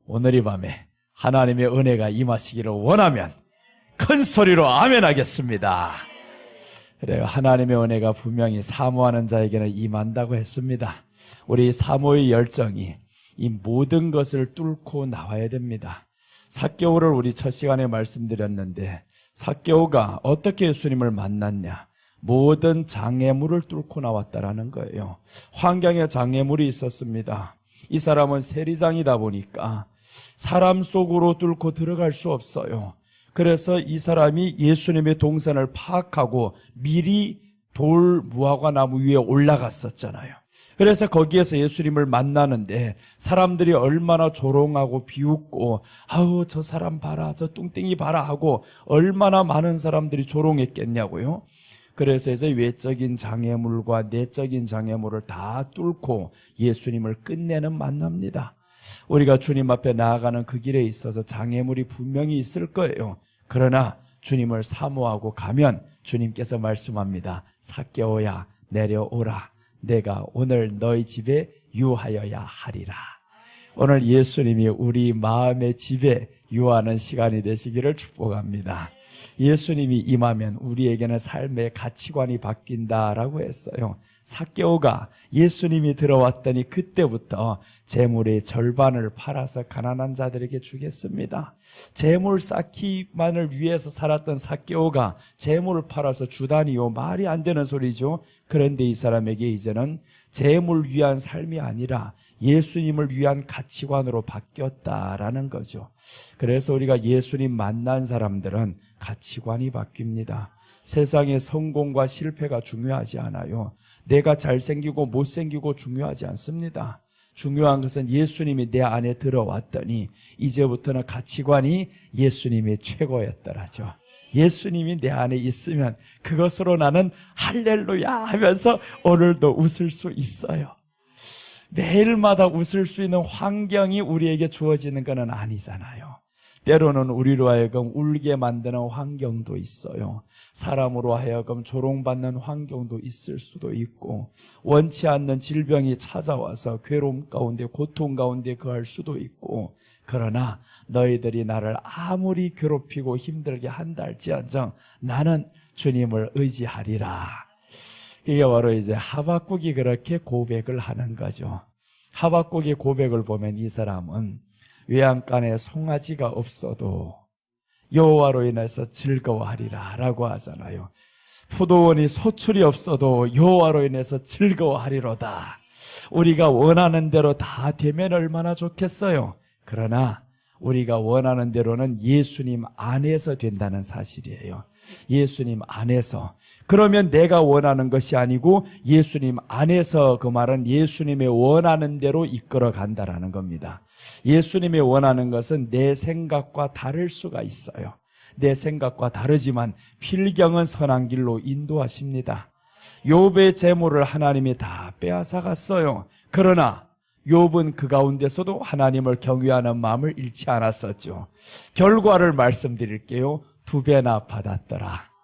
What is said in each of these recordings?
오늘 이 밤에 하나님의 은혜가 임하시기를 원하면 큰 소리로 아멘 하겠습니다. 그래요. 하나님의 은혜가 분명히 사모하는 자에게는 임한다고 했습니다. 우리 사모의 열정이 이 모든 것을 뚫고 나와야 됩니다. 삭개오를 우리 첫 시간에 말씀드렸는데 삭개오가 어떻게 예수님을 만났냐? 모든 장애물을 뚫고 나왔다라는 거예요. 환경에 장애물이 있었습니다. 이 사람은 세리장이다 보니까 사람 속으로 뚫고 들어갈 수 없어요. 그래서 이 사람이 예수님의 동선을 파악하고 미리 돌 무화과 나무 위에 올라갔었잖아요. 그래서 거기에서 예수님을 만나는데 사람들이 얼마나 조롱하고 비웃고 아우 저 사람 봐라 저 뚱땡이 봐라 하고 얼마나 많은 사람들이 조롱했겠냐고요. 그래서 이제 외적인 장애물과 내적인 장애물을 다 뚫고 예수님을 끝내는 만납니다. 우리가 주님 앞에 나아가는 그 길에 있어서 장애물이 분명히 있을 거예요. 그러나 주님을 사모하고 가면 주님께서 말씀합니다. 삭개오야 내려오라. 내가 오늘 너희 집에 유하여야 하리라. 오늘 예수님이 우리 마음의 집에 유하는 시간이 되시기를 축복합니다. 예수님이 임하면 우리에게는 삶의 가치관이 바뀐다라고 했어요. 삭개오가 예수님이 들어왔더니 그때부터 재물의 절반을 팔아서 가난한 자들에게 주겠습니다. 재물 쌓기만을 위해서 살았던 삭개오가 재물을 팔아서 주다니요, 말이 안 되는 소리죠. 그런데 이 사람에게 이제는 재물 위한 삶이 아니라 예수님을 위한 가치관으로 바뀌었다라는 거죠. 그래서 우리가 예수님 만난 사람들은 가치관이 바뀝니다. 세상의 성공과 실패가 중요하지 않아요. 내가 잘생기고 못생기고 중요하지 않습니다. 중요한 것은 예수님이 내 안에 들어왔더니 이제부터는 가치관이 예수님이 최고였더라죠. 예수님이 내 안에 있으면 그것으로 나는 할렐루야 하면서 오늘도 웃을 수 있어요. 매일마다 웃을 수 있는 환경이 우리에게 주어지는 것은 아니잖아요. 때로는 우리로 하여금 울게 만드는 환경도 있어요. 사람으로 하여금 조롱받는 환경도 있을 수도 있고 원치 않는 질병이 찾아와서 괴로움 가운데 고통 가운데 거할 수도 있고 그러나 너희들이 나를 아무리 괴롭히고 힘들게 한다 할지언정 나는 주님을 의지하리라. 이게 바로 이제 하박국이 그렇게 고백을 하는 거죠. 하박국의 고백을 보면 이 사람은 외양간에 송아지가 없어도 여호와로 인해서 즐거워하리라 라고 하잖아요. 포도원이 소출이 없어도 여호와로 인해서 즐거워하리로다. 우리가 원하는 대로 다 되면 얼마나 좋겠어요. 그러나 우리가 원하는 대로는 예수님 안에서 된다는 사실이에요. 예수님 안에서. 그러면 내가 원하는 것이 아니고 예수님 안에서, 그 말은 예수님의 원하는 대로 이끌어 간다라는 겁니다. 예수님의 원하는 것은 내 생각과 다를 수가 있어요. 내 생각과 다르지만 필경은 선한 길로 인도하십니다. 욥의 재물을 하나님이 다 빼앗아 갔어요. 그러나 욥은 그 가운데서도 하나님을 경외하는 마음을 잃지 않았었죠. 결과를 말씀드릴게요. 2배나 받았더라.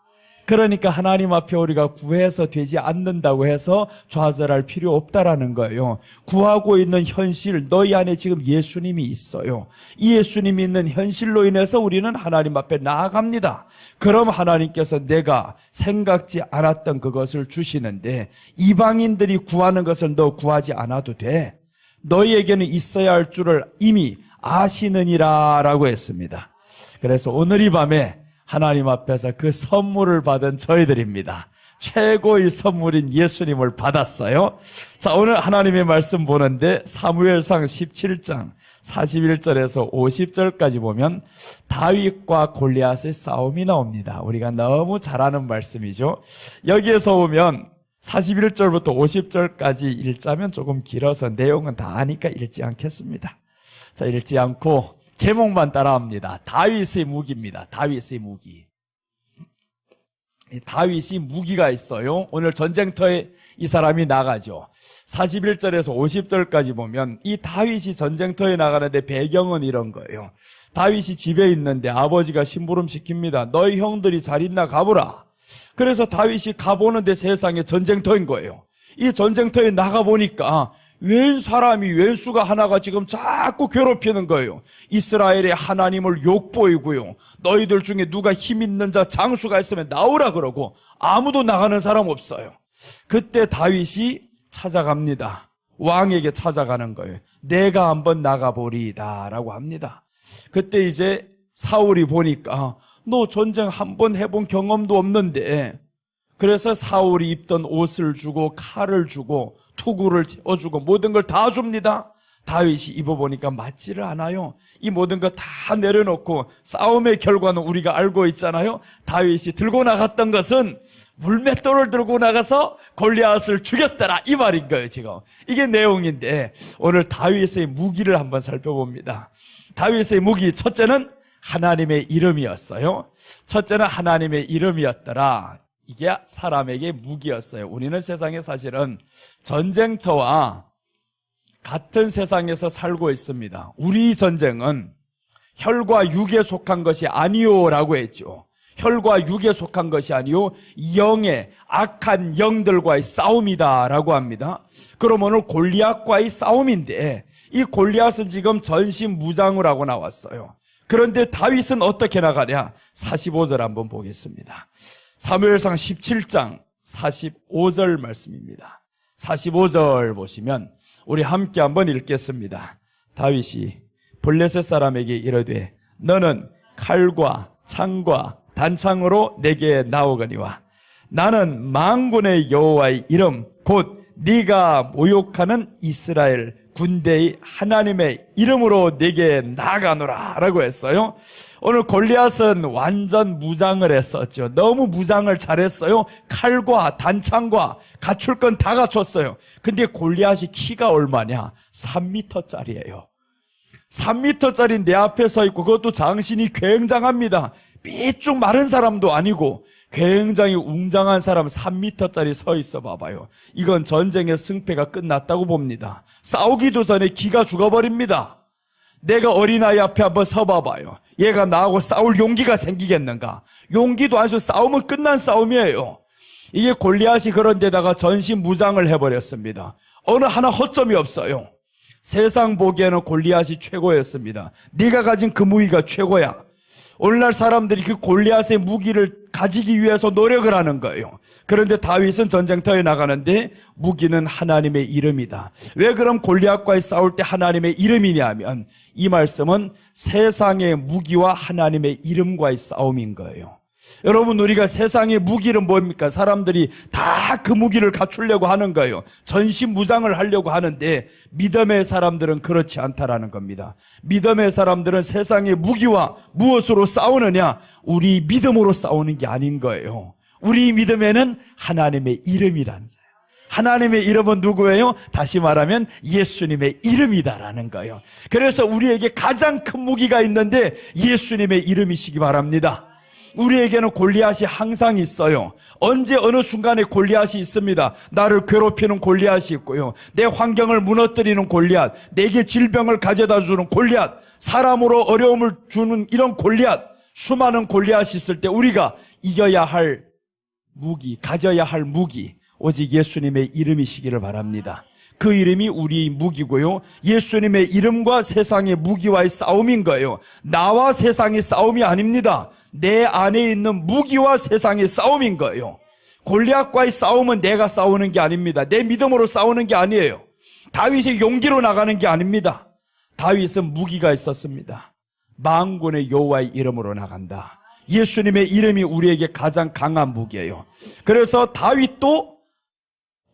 그러니까 하나님 앞에 우리가 구해서 되지 않는다고 해서 좌절할 필요 없다라는 거예요. 구하고 있는 현실, 너희 안에 지금 예수님이 있어요. 이 예수님이 있는 현실로 인해서 우리는 하나님 앞에 나아갑니다. 그럼 하나님께서 내가 생각지 않았던 그것을 주시는데 이방인들이 구하는 것을 너 구하지 않아도 돼. 너희에게는 있어야 할 줄을 이미 아시느니라 라고 했습니다. 그래서 오늘 이 밤에 하나님 앞에서 그 선물을 받은 저희들입니다. 최고의 선물인 예수님을 받았어요. 자, 오늘 하나님의 말씀 보는데 사무엘상 17장 41절에서 50절까지 보면 다윗과 골리앗의 싸움이 나옵니다. 우리가 너무 잘 아는 말씀이죠. 여기에서 보면 41절부터 50절까지 읽자면 조금 길어서 내용은 다 아니까 읽지 않겠습니다. 자, 읽지 않고 제목만 따라합니다. 다윗의 무기입니다. 다윗의 무기. 다윗이 무기가 있어요. 오늘 전쟁터에 이 사람이 나가죠. 41절에서 50절까지 보면 이 다윗이 전쟁터에 나가는데 배경은 이런 거예요. 다윗이 집에 있는데 아버지가 심부름 시킵니다. 너희 형들이 잘 있나 가보라. 그래서 다윗이 가보는데 세상에 전쟁터인 거예요. 이 전쟁터에 나가보니까 웬 사람이 웬수가 하나가 지금 자꾸 괴롭히는 거예요. 이스라엘의 하나님을 욕보이고요. 너희들 중에 누가 힘 있는 자 장수가 있으면 나오라 그러고 아무도 나가는 사람 없어요. 그때 다윗이 찾아갑니다. 왕에게 찾아가는 거예요. 내가 한번 나가보리이다 라고 합니다. 그때 이제 사울이 보니까 너 전쟁 한번 해본 경험도 없는데, 그래서 사울이 입던 옷을 주고 칼을 주고 투구를 채워주고 모든 걸 다 줍니다. 다윗이 입어보니까 맞지를 않아요. 이 모든 거 다 내려놓고 싸움의 결과는 우리가 알고 있잖아요. 다윗이 들고 나갔던 것은 물맷돌을 들고 나가서 골리앗을 죽였더라 이 말인 거예요. 지금 이게 내용인데, 오늘 다윗의 무기를 한번 살펴봅니다. 다윗의 무기, 첫째는 하나님의 이름이었어요. 첫째는 하나님의 이름이었더라. 이게 사람에게 무기였어요. 우리는 세상에 사실은 전쟁터와 같은 세상에서 살고 있습니다. 우리 전쟁은 혈과 육에 속한 것이 아니오라고 했죠. 혈과 육에 속한 것이 아니오 영의 악한 영들과의 싸움이다라고 합니다. 그럼 오늘 골리앗과의 싸움인데, 이 골리앗은 지금 전신무장을 하고 나왔어요. 그런데 다윗은 어떻게 나가냐? 45절 한번 보겠습니다. 사무엘상 17장 45절 말씀입니다. 45절 보시면 우리 함께 한번 읽겠습니다. 다윗이 블레셋 사람에게 이르되 너는 칼과 창과 단창으로 내게 나오거니와 나는 만군의 여호와의 이름 곧 네가 모욕하는 이스라엘 군대의 하나님의 이름으로 내게 나가노라 라고 했어요. 오늘 골리앗은 완전 무장을 했었죠. 너무 무장을 잘했어요. 칼과 단창과 갖출 건 다 갖췄어요. 근데 골리앗이 키가 얼마냐? 3m짜리예요. 3m짜리 내 앞에 서 있고, 그것도 장신이 굉장합니다. 삐쭉 마른 사람도 아니고 굉장히 웅장한 사람 3m짜리 서 있어 봐봐요. 이건 전쟁의 승패가 끝났다고 봅니다. 싸우기도 전에 기가 죽어버립니다. 내가 어린아이 앞에 한번 서 봐봐요. 얘가 나하고 싸울 용기가 생기겠는가? 용기도 아니죠. 싸움은 끝난 싸움이에요. 이게 골리앗이 그런 데다가 전신 무장을 해버렸습니다. 어느 하나 허점이 없어요. 세상 보기에는 골리앗이 최고였습니다. 네가 가진 그 무기가 최고야. 오늘날 사람들이 그 골리앗의 무기를 가지기 위해서 노력을 하는 거예요. 그런데 다윗은 전쟁터에 나가는데 무기는 하나님의 이름이다. 왜 그럼 골리앗과의 싸울 때 하나님의 이름이냐면, 이 말씀은 세상의 무기와 하나님의 이름과의 싸움인 거예요. 여러분, 우리가 세상의 무기는 뭡니까? 사람들이 다 그 무기를 갖추려고 하는 거예요. 전신무장을 하려고 하는데 믿음의 사람들은 그렇지 않다라는 겁니다. 믿음의 사람들은 세상의 무기와 무엇으로 싸우느냐? 우리 믿음으로 싸우는 게 아닌 거예요. 우리 믿음에는 하나님의 이름이라는 거예요. 하나님의 이름은 누구예요? 다시 말하면 예수님의 이름이다라는 거예요. 그래서 우리에게 가장 큰 무기가 있는데 예수님의 이름이시기 바랍니다. 우리에게는 골리앗이 항상 있어요. 언제 어느 순간에 골리앗이 있습니다. 나를 괴롭히는 골리앗이 있고요. 내 환경을 무너뜨리는 골리앗, 내게 질병을 가져다 주는 골리앗, 사람으로 어려움을 주는 이런 골리앗, 수많은 골리앗이 있을 때 우리가 이겨야 할 무기, 가져야 할 무기, 오직 예수님의 이름이시기를 바랍니다. 그 이름이 우리의 무기고요. 예수님의 이름과 세상의 무기와의 싸움인 거예요. 나와 세상의 싸움이 아닙니다. 내 안에 있는 무기와 세상의 싸움인 거예요. 골리앗과의 싸움은 내가 싸우는 게 아닙니다. 내 믿음으로 싸우는 게 아니에요. 다윗의 용기로 나가는 게 아닙니다. 다윗은 무기가 있었습니다. 만군의 여호와의 이름으로 나간다. 예수님의 이름이 우리에게 가장 강한 무기예요. 그래서 다윗도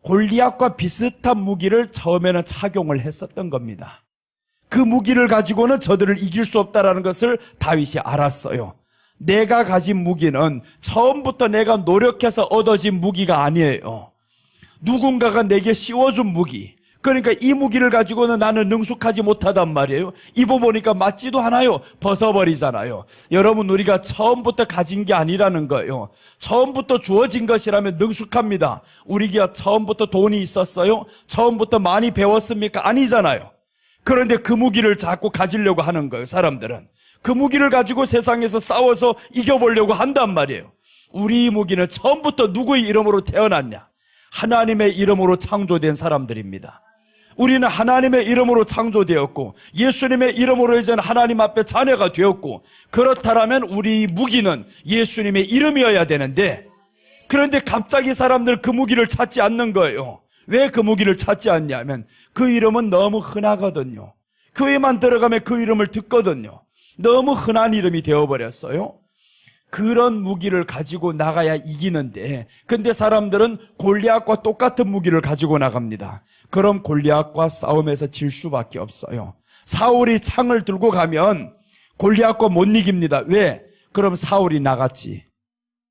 골리앗과 비슷한 무기를 처음에는 착용을 했었던 겁니다. 그 무기를 가지고는 저들을 이길 수 없다는 것을 다윗이 알았어요. 내가 가진 무기는 처음부터 내가 노력해서 얻어진 무기가 아니에요. 누군가가 내게 씌워준 무기. 그러니까 이 무기를 가지고는 나는 능숙하지 못하단 말이에요. 입어보니까 맞지도 않아요. 벗어버리잖아요. 여러분, 우리가 처음부터 가진 게 아니라는 거예요. 처음부터 주어진 것이라면 능숙합니다. 우리가 처음부터 돈이 있었어요? 처음부터 많이 배웠습니까? 아니잖아요. 그런데 그 무기를 자꾸 가지려고 하는 거예요. 사람들은 그 무기를 가지고 세상에서 싸워서 이겨보려고 한단 말이에요. 우리 무기는 처음부터 누구의 이름으로 태어났냐? 하나님의 이름으로 창조된 사람들입니다. 우리는 하나님의 이름으로 창조되었고 예수님의 이름으로 이제는 하나님 앞에 자녀가 되었고, 그렇다면 우리 무기는 예수님의 이름이어야 되는데, 그런데 갑자기 사람들 그 무기를 찾지 않는 거예요. 왜 그 무기를 찾지 않냐면 그 이름은 너무 흔하거든요. 교회만 들어가면 그 이름을 듣거든요. 너무 흔한 이름이 되어버렸어요. 그런 무기를 가지고 나가야 이기는데, 근데 사람들은 골리앗과 똑같은 무기를 가지고 나갑니다. 그럼 골리앗과 싸움에서 질 수밖에 없어요. 사울이 창을 들고 가면 골리앗과 못 이깁니다. 왜? 그럼 사울이 나갔지.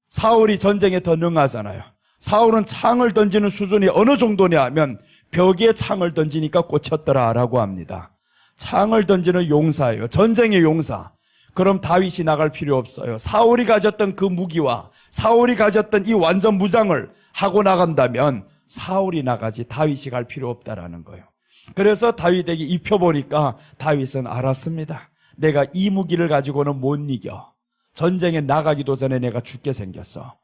사울이 전쟁에 더 능하잖아요. 사울은 창을 던지는 수준이 어느 정도냐 하면 벽에 창을 던지니까 꽂혔더라라고 합니다. 창을 던지는 용사예요. 전쟁의 용사. 그럼 다윗이 나갈 필요 없어요. 사울이 가졌던 그 무기와 사울이 가졌던 이 완전 무장을 하고 나간다면 사울이 나가지 다윗이 갈 필요 없다라는 거예요. 그래서 다윗에게 입혀보니까 다윗은 알았습니다. 내가 이 무기를 가지고는 못 이겨. 전쟁에 나가기도 전에 내가 죽게 생겼어.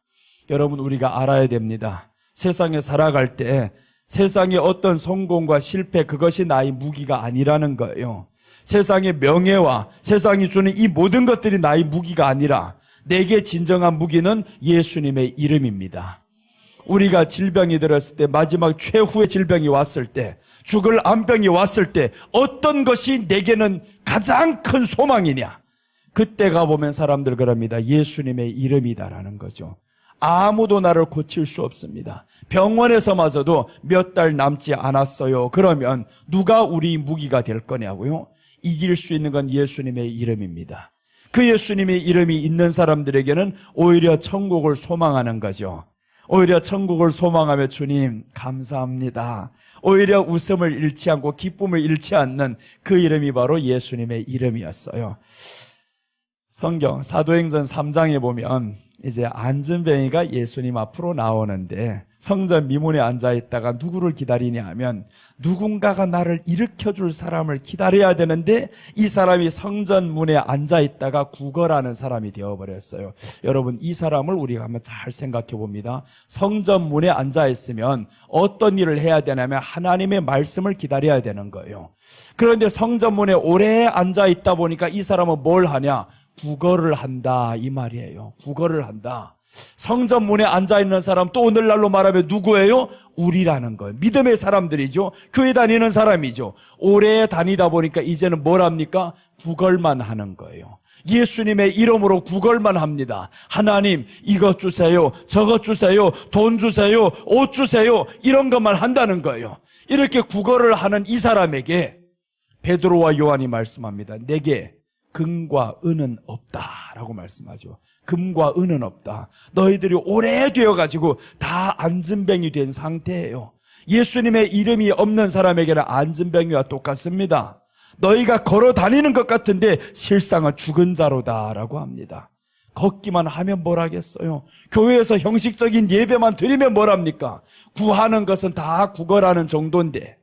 여러분, 우리가 알아야 됩니다. 세상에 살아갈 때 세상의 어떤 성공과 실패, 그것이 나의 무기가 아니라는 거예요. 세상의 명예와 세상이 주는 이 모든 것들이 나의 무기가 아니라 내게 진정한 무기는 예수님의 이름입니다. 우리가 질병이 들었을 때, 마지막 최후의 질병이 왔을 때, 죽을 암병이 왔을 때 어떤 것이 내게는 가장 큰 소망이냐? 그때가 보면 사람들 그럽니다. 예수님의 이름이다라는 거죠. 아무도 나를 고칠 수 없습니다. 병원에서마저도 몇 달 남지 않았어요. 그러면 누가 우리 무기가 될 거냐고요? 이길 수 있는 건 예수님의 이름입니다. 그 예수님의 이름이 있는 사람들에게는 오히려 천국을 소망하는 거죠. 오히려 천국을 소망하며 주님 감사합니다. 오히려 웃음을 잃지 않고 기쁨을 잃지 않는 그 이름이 바로 예수님의 이름이었어요. 성경 사도행전 3장에 보면 이제 안진뱅이가 예수님 앞으로 나오는데 성전 미문에 앉아있다가 누구를 기다리냐 하면 누군가가 나를 일으켜줄 사람을 기다려야 되는데 이 사람이 성전 문에 앉아있다가 구걸하는 사람이 되어버렸어요. 여러분, 이 사람을 우리가 한번 잘 생각해 봅니다. 성전 문에 앉아있으면 어떤 일을 해야 되냐면 하나님의 말씀을 기다려야 되는 거예요. 그런데 성전 문에 오래 앉아있다 보니까 이 사람은 뭘 하냐? 구걸을 한다, 이 말이에요. 구걸을 한다. 성전 문에 앉아있는 사람, 또 오늘날로 말하면 누구예요? 우리라는 거예요. 믿음의 사람들이죠. 교회 다니는 사람이죠. 오래 다니다 보니까 이제는 뭘 합니까? 구걸만 하는 거예요. 예수님의 이름으로 구걸만 합니다. 하나님, 이것 주세요, 저것 주세요, 돈 주세요, 옷 주세요, 이런 것만 한다는 거예요. 이렇게 구걸을 하는 이 사람에게 베드로와 요한이 말씀합니다. 내게 금과 은은 없다라고 말씀하죠. 금과 은은 없다. 너희들이 오래되어가지고 다 안진뱅이 된 상태예요. 예수님의 이름이 없는 사람에게는 안진뱅이와 똑같습니다. 너희가 걸어 다니는 것 같은데 실상은 죽은 자로다라고 합니다. 걷기만 하면 뭘 하겠어요? 교회에서 형식적인 예배만 드리면 뭘 합니까? 구하는 것은 다 구걸하는 정도인데.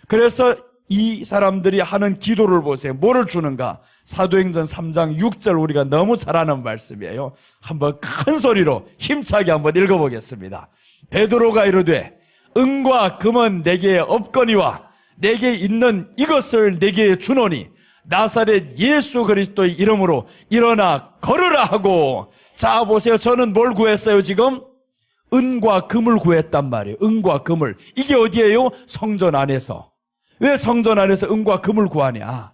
그래서 이 사람들이 하는 기도를 보세요. 뭐를 주는가? 사도행전 3장 6절 우리가 너무 잘 아는 말씀이에요. 한번 큰 소리로 힘차게 한번 읽어보겠습니다. 베드로가 이르되 은과 금은 내게 없거니와 내게 있는 이것을 내게 주노니 나사렛 예수 그리스도의 이름으로 일어나 걸으라 하고. 자 보세요. 저는 뭘 구했어요 지금? 은과 금을 구했단 말이에요. 은과 금을. 이게 어디예요? 성전 안에서. 왜 성전 안에서 은과 금을 구하냐?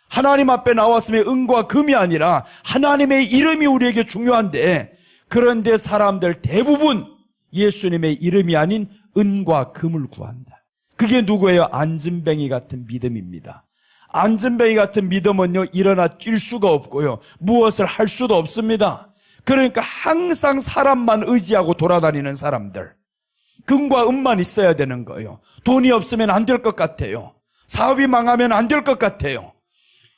하나님 앞에 나왔으면 은과 금이 아니라 하나님의 이름이 우리에게 중요한데, 그런데 사람들 대부분 예수님의 이름이 아닌 은과 금을 구한다. 그게 누구예요? 안진뱅이 같은 믿음입니다. 안진뱅이 같은 믿음은요, 일어나 뛸 수가 없고요, 무엇을 할 수도 없습니다. 그러니까 항상 사람만 의지하고 돌아다니는 사람들. 금과 은만 있어야 되는 거예요. 돈이 없으면 안 될 것 같아요. 사업이 망하면 안 될 것 같아요.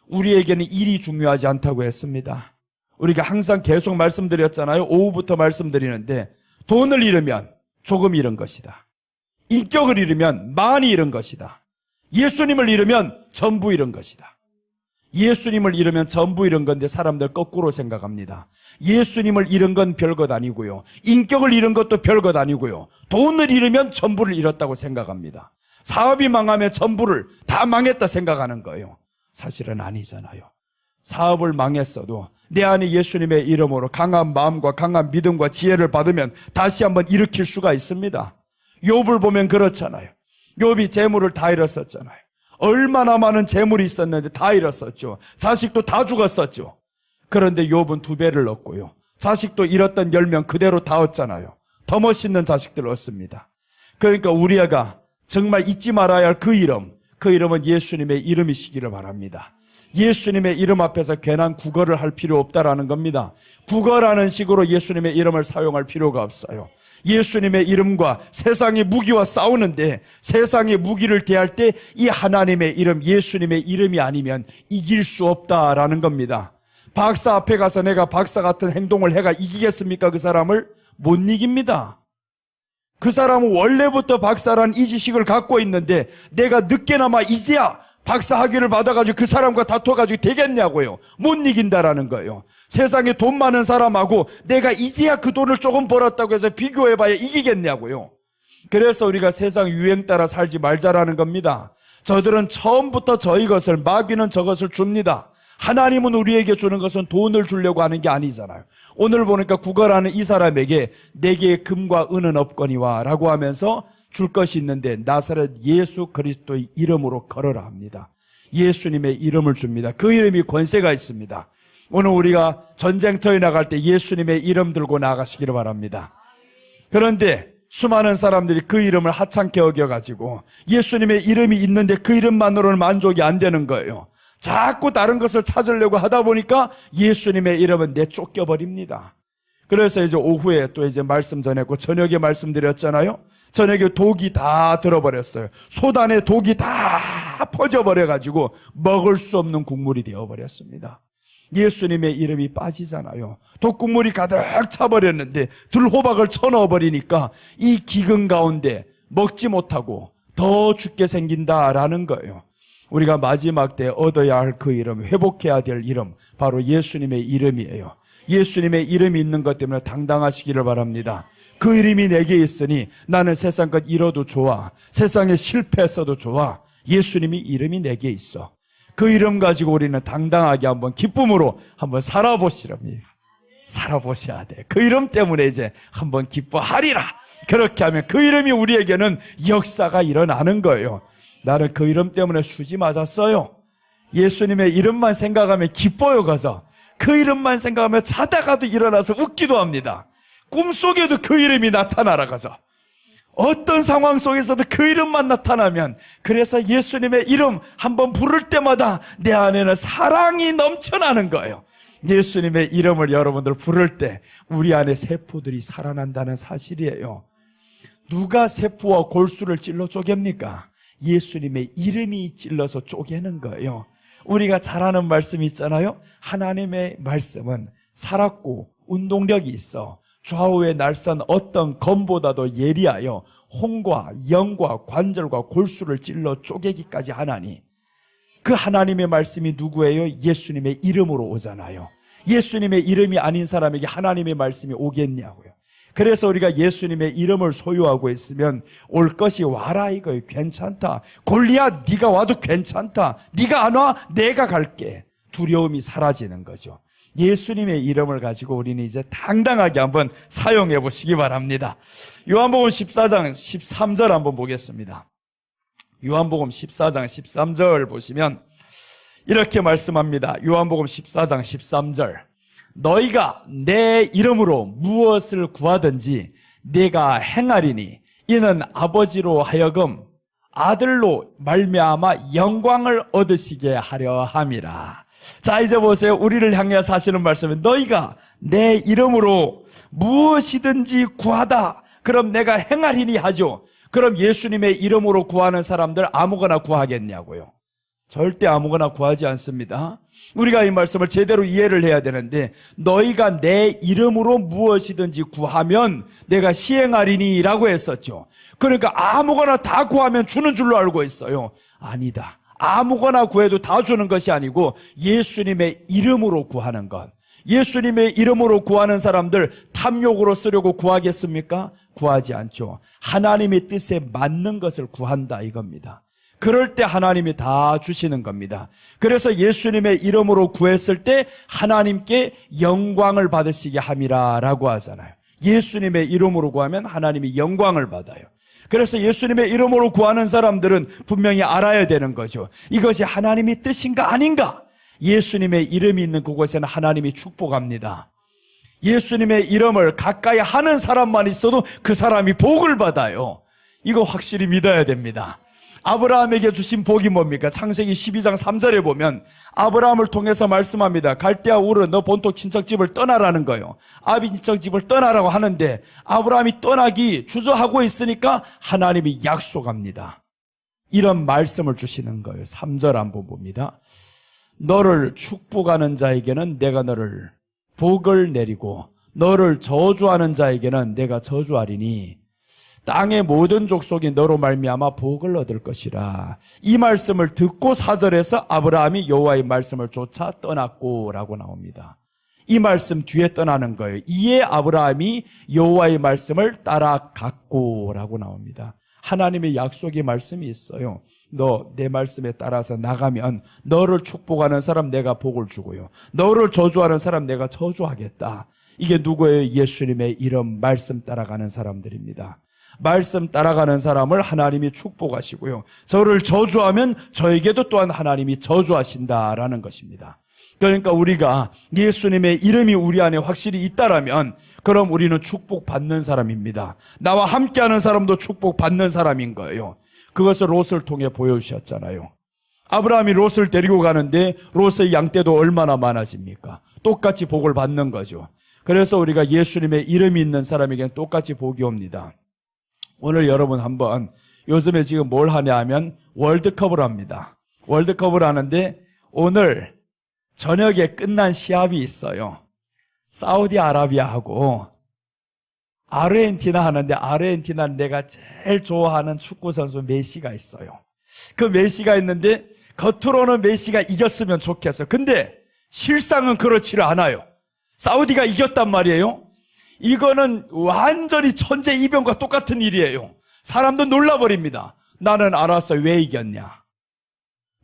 우리에게는 일이 중요하지 않다고 했습니다. 우리가 항상 계속 말씀드렸잖아요. 오후부터 말씀드리는데 돈을 잃으면 조금 잃은 것이다. 인격을 잃으면 많이 잃은 것이다. 예수님을 잃으면 전부 잃은 것이다. 예수님을 잃으면 전부 잃은 건데 사람들 거꾸로 생각합니다. 예수님을 잃은 건 별것 아니고요, 인격을 잃은 것도 별것 아니고요, 돈을 잃으면 전부를 잃었다고 생각합니다. 사업이 망하면 전부를 다 망했다 생각하는 거예요. 사실은 아니잖아요. 사업을 망했어도 내 안에 예수님의 이름으로 강한 마음과 강한 믿음과 지혜를 받으면 다시 한번 일으킬 수가 있습니다. 욥을 보면 그렇잖아요. 욥이 재물을 다 잃었었잖아요. 얼마나 많은 재물이 있었는데 다 잃었었죠. 자식도 다 죽었었죠. 그런데 욥은 2배를 얻고요. 자식도 잃었던 10명 그대로 다 얻잖아요. 더 멋있는 자식들을 얻습니다. 그러니까 우리가 정말 잊지 말아야 할 그 이름은 예수님의 이름이시기를 바랍니다. 예수님의 이름 앞에서 괜한 국어를 할 필요 없다라는 겁니다. 국어라는 식으로 예수님의 이름을 사용할 필요가 없어요. 예수님의 이름과 세상의 무기와 싸우는데 세상의 무기를 대할 때 이 하나님의 이름, 예수님의 이름이 아니면 이길 수 없다라는 겁니다. 박사 앞에 가서 내가 박사 같은 행동을 해가 이기겠습니까? 그 사람을 못 이깁니다. 그 사람은 원래부터 박사라는 이 지식을 갖고 있는데 내가 늦게나마 이제야 박사 학위를 받아가지고 그 사람과 다퉈가지고 되겠냐고요. 못 이긴다라는 거예요. 세상에 돈 많은 사람하고 내가 이제야 그 돈을 조금 벌었다고 해서 비교해봐야 이기겠냐고요. 그래서 우리가 세상 유행 따라 살지 말자라는 겁니다. 저들은 처음부터 저희 것을, 마귀는 저것을 줍니다. 하나님은 우리에게 주는 것은 돈을 주려고 하는 게 아니잖아요. 오늘 보니까 구걸하는 이 사람에게 내게 금과 은은 없거니와 라고 하면서 줄 것이 있는데 나사렛 예수 그리스도의 이름으로 걸어라 합니다. 예수님의 이름을 줍니다. 그 이름이 권세가 있습니다. 오늘 우리가 전쟁터에 나갈 때 예수님의 이름 들고 나가시기를 바랍니다. 그런데 수많은 사람들이 그 이름을 하찮게 여겨가지고 예수님의 이름이 있는데 그 이름만으로는 만족이 안 되는 거예요. 자꾸 다른 것을 찾으려고 하다 보니까 예수님의 이름은 내쫓겨버립니다. 그래서 이제 오후에 또 이제 말씀 전했고 저녁에 말씀드렸잖아요. 저녁에 독이 다 들어버렸어요. 소단에 독이 다 퍼져버려가지고 먹을 수 없는 국물이 되어버렸습니다. 예수님의 이름이 빠지잖아요. 독국물이 가득 차버렸는데 들호박을 쳐넣어버리니까 이 기근 가운데 먹지 못하고 더 죽게 생긴다라는 거예요. 우리가 마지막 때 얻어야 할 그 이름, 회복해야 될 이름, 바로 예수님의 이름이에요. 예수님의 이름이 있는 것 때문에 당당하시기를 바랍니다. 그 이름이 내게 있으니 나는 세상 것 잃어도 좋아. 세상에 실패했어도 좋아. 예수님이 이름이 내게 있어. 그 이름 가지고 우리는 당당하게 한번 기쁨으로 한번 살아보시랍니다. 살아보셔야 돼. 그 이름 때문에 이제 한번 기뻐하리라. 그렇게 하면 그 이름이 우리에게는 역사가 일어나는 거예요. 나는 그 이름 때문에 수지 맞았어요. 예수님의 이름만 생각하면 기뻐요. 가서 그 이름만 생각하면 자다가도 일어나서 웃기도 합니다. 꿈속에도 그 이름이 나타나라 가서 어떤 상황 속에서도 그 이름만 나타나면, 그래서 예수님의 이름 한번 부를 때마다 내 안에는 사랑이 넘쳐나는 거예요. 예수님의 이름을 여러분들 부를 때 우리 안에 세포들이 살아난다는 사실이에요. 누가 세포와 골수를 찔러 쪼갭니까? 예수님의 이름이 찔러서 쪼개는 거예요. 우리가 잘 아는 말씀이 있잖아요. 하나님의 말씀은 살았고 운동력이 있어 좌우에 날선 어떤 검보다도 예리하여 혼과 영과 관절과 골수를 찔러 쪼개기까지 하나니, 그 하나님의 말씀이 누구예요? 예수님의 이름으로 오잖아요. 예수님의 이름이 아닌 사람에게 하나님의 말씀이 오겠냐고요. 그래서 우리가 예수님의 이름을 소유하고 있으면 올 것이 와라 이거예요. 괜찮다. 골리앗 네가 와도 괜찮다. 네가 안 와? 내가 갈게. 두려움이 사라지는 거죠. 예수님의 이름을 가지고 우리는 이제 당당하게 한번 사용해 보시기 바랍니다. 요한복음 14장 13절 한번 보겠습니다. 요한복음 14장 13절 보시면 이렇게 말씀합니다. 요한복음 14장 13절. 너희가 내 이름으로 무엇을 구하든지 내가 행하리니 이는 아버지로 하여금 아들로 말미암아 영광을 얻으시게 하려 함이라. 자, 이제 보세요. 우리를 향해서 하시는 말씀은 너희가 내 이름으로 무엇이든지 구하다. 그럼 내가 행하리니 하죠. 그럼 예수님의 이름으로 구하는 사람들 아무거나 구하겠냐고요? 절대 아무거나 구하지 않습니다. 우리가 이 말씀을 제대로 이해를 해야 되는데, 너희가 내 이름으로 무엇이든지 구하면 내가 시행하리니 라고 했었죠. 그러니까 아무거나 다 구하면 주는 줄로 알고 있어요. 아니다. 아무거나 구해도 다 주는 것이 아니고 예수님의 이름으로 구하는 것. 예수님의 이름으로 구하는 사람들 탐욕으로 쓰려고 구하겠습니까? 구하지 않죠. 하나님의 뜻에 맞는 것을 구한다 이겁니다. 그럴 때 하나님이 다 주시는 겁니다. 그래서 예수님의 이름으로 구했을 때 하나님께 영광을 받으시게 함이라라고 하잖아요. 예수님의 이름으로 구하면 하나님이 영광을 받아요. 그래서 예수님의 이름으로 구하는 사람들은 분명히 알아야 되는 거죠. 이것이 하나님의 뜻인가 아닌가? 예수님의 이름이 있는 그곳에는 하나님이 축복합니다. 예수님의 이름을 가까이 하는 사람만 있어도 그 사람이 복을 받아요. 이거 확실히 믿어야 됩니다. 아브라함에게 주신 복이 뭡니까? 창세기 12장 3절에 보면 아브라함을 통해서 말씀합니다. 갈대아 우르 너 본토 친척집을 떠나라는 거예요. 아비 친척집을 떠나라고 하는데 아브라함이 떠나기 주저하고 있으니까 하나님이 약속합니다. 이런 말씀을 주시는 거예요. 3절 한번 봅니다. 너를 축복하는 자에게는 내가 너를 복을 내리고 너를 저주하는 자에게는 내가 저주하리니 땅의 모든 족속이 너로 말미암아 복을 얻을 것이라. 이 말씀을 듣고 4절에서 아브라함이 여호와의 말씀을 쫓아 떠났고 라고 나옵니다. 이 말씀 뒤에 떠나는 거예요. 이에 아브라함이 여호와의 말씀을 따라갔고 라고 나옵니다. 하나님의 약속의 말씀이 있어요. 너 내 말씀에 따라서 나가면 너를 축복하는 사람 내가 복을 주고요. 너를 저주하는 사람 내가 저주하겠다. 이게 누구예요? 예수님의 이름 말씀 따라가는 사람들입니다. 말씀 따라가는 사람을 하나님이 축복하시고요. 저를 저주하면 저에게도 또한 하나님이 저주하신다라는 것입니다. 그러니까 우리가 예수님의 이름이 우리 안에 확실히 있다라면 그럼 우리는 축복받는 사람입니다. 나와 함께하는 사람도 축복받는 사람인 거예요. 그것을 롯을 통해 보여주셨잖아요. 아브라함이 롯을 데리고 가는데 롯의 양떼도 얼마나 많아집니까? 똑같이 복을 받는 거죠. 그래서 우리가 예수님의 이름이 있는 사람에게는 똑같이 복이 옵니다. 오늘 여러분 한번 요즘에 지금 뭘 하냐 하면 월드컵을 합니다. 월드컵을 하는데 오늘 저녁에 끝난 시합이 있어요. 사우디아라비아하고 아르헨티나 하는데 아르헨티나는 내가 제일 좋아하는 축구 선수 메시가 있어요. 그 메시가 있는데 겉으로는 메시가 이겼으면 좋겠어. 근데 실상은 그렇지를 않아요. 사우디가 이겼단 말이에요. 이거는 완전히 천재이변과 똑같은 일이에요. 사람도 놀라버립니다. 나는 알았어. 왜 이겼냐?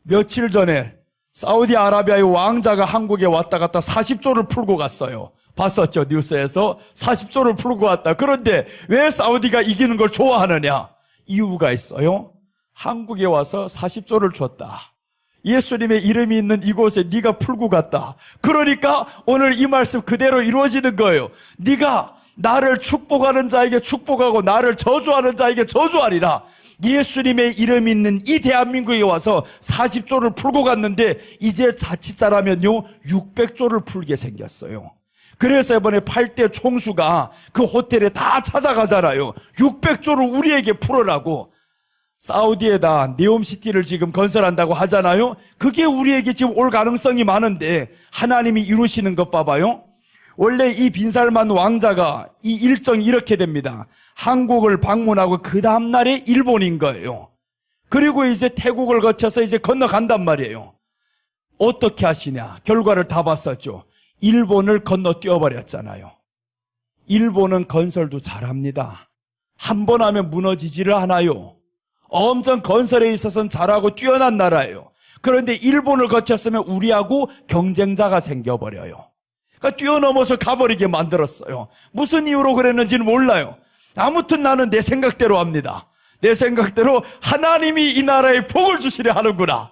며칠 전에 사우디아라비아의 왕자가 한국에 왔다 갔다 40조를 풀고 갔어요. 봤었죠? 뉴스에서 40조를 풀고 왔다. 그런데 왜 사우디가 이기는 걸 좋아하느냐? 이유가 있어요. 한국에 와서 40조를 줬다. 예수님의 이름이 있는 이곳에 네가 풀고 갔다. 그러니까 오늘 이 말씀 그대로 이루어지는 거예요. 네가 나를 축복하는 자에게 축복하고 나를 저주하는 자에게 저주하리라. 예수님의 이름이 있는 이 대한민국에 와서 40조를 풀고 갔는데 이제 자칫 잘하면요 600조를 풀게 생겼어요. 그래서 이번에 8대 총수가 그 호텔에 다 찾아가잖아요. 600조를 우리에게 풀어라고. 사우디에다 네옴시티를 지금 건설한다고 하잖아요. 그게 우리에게 지금 올 가능성이 많은데 하나님이 이루시는 것 봐봐요. 원래 이 빈살만 왕자가 이 일정이 이렇게 됩니다. 한국을 방문하고 그 다음날에 일본인 거예요. 그리고 이제 태국을 거쳐서 이제 건너간단 말이에요. 어떻게 하시냐? 결과를 다 봤었죠. 일본을 건너뛰어버렸잖아요. 일본은 건설도 잘합니다. 한 번 하면 무너지지를 않아요. 엄청 건설에 있어서는 잘하고 뛰어난 나라예요. 그런데 일본을 거쳤으면 우리하고 경쟁자가 생겨버려요. 그러니까 뛰어넘어서 가버리게 만들었어요. 무슨 이유로 그랬는지는 몰라요. 아무튼 나는 내 생각대로 합니다. 내 생각대로 하나님이 이 나라에 복을 주시려 하는구나.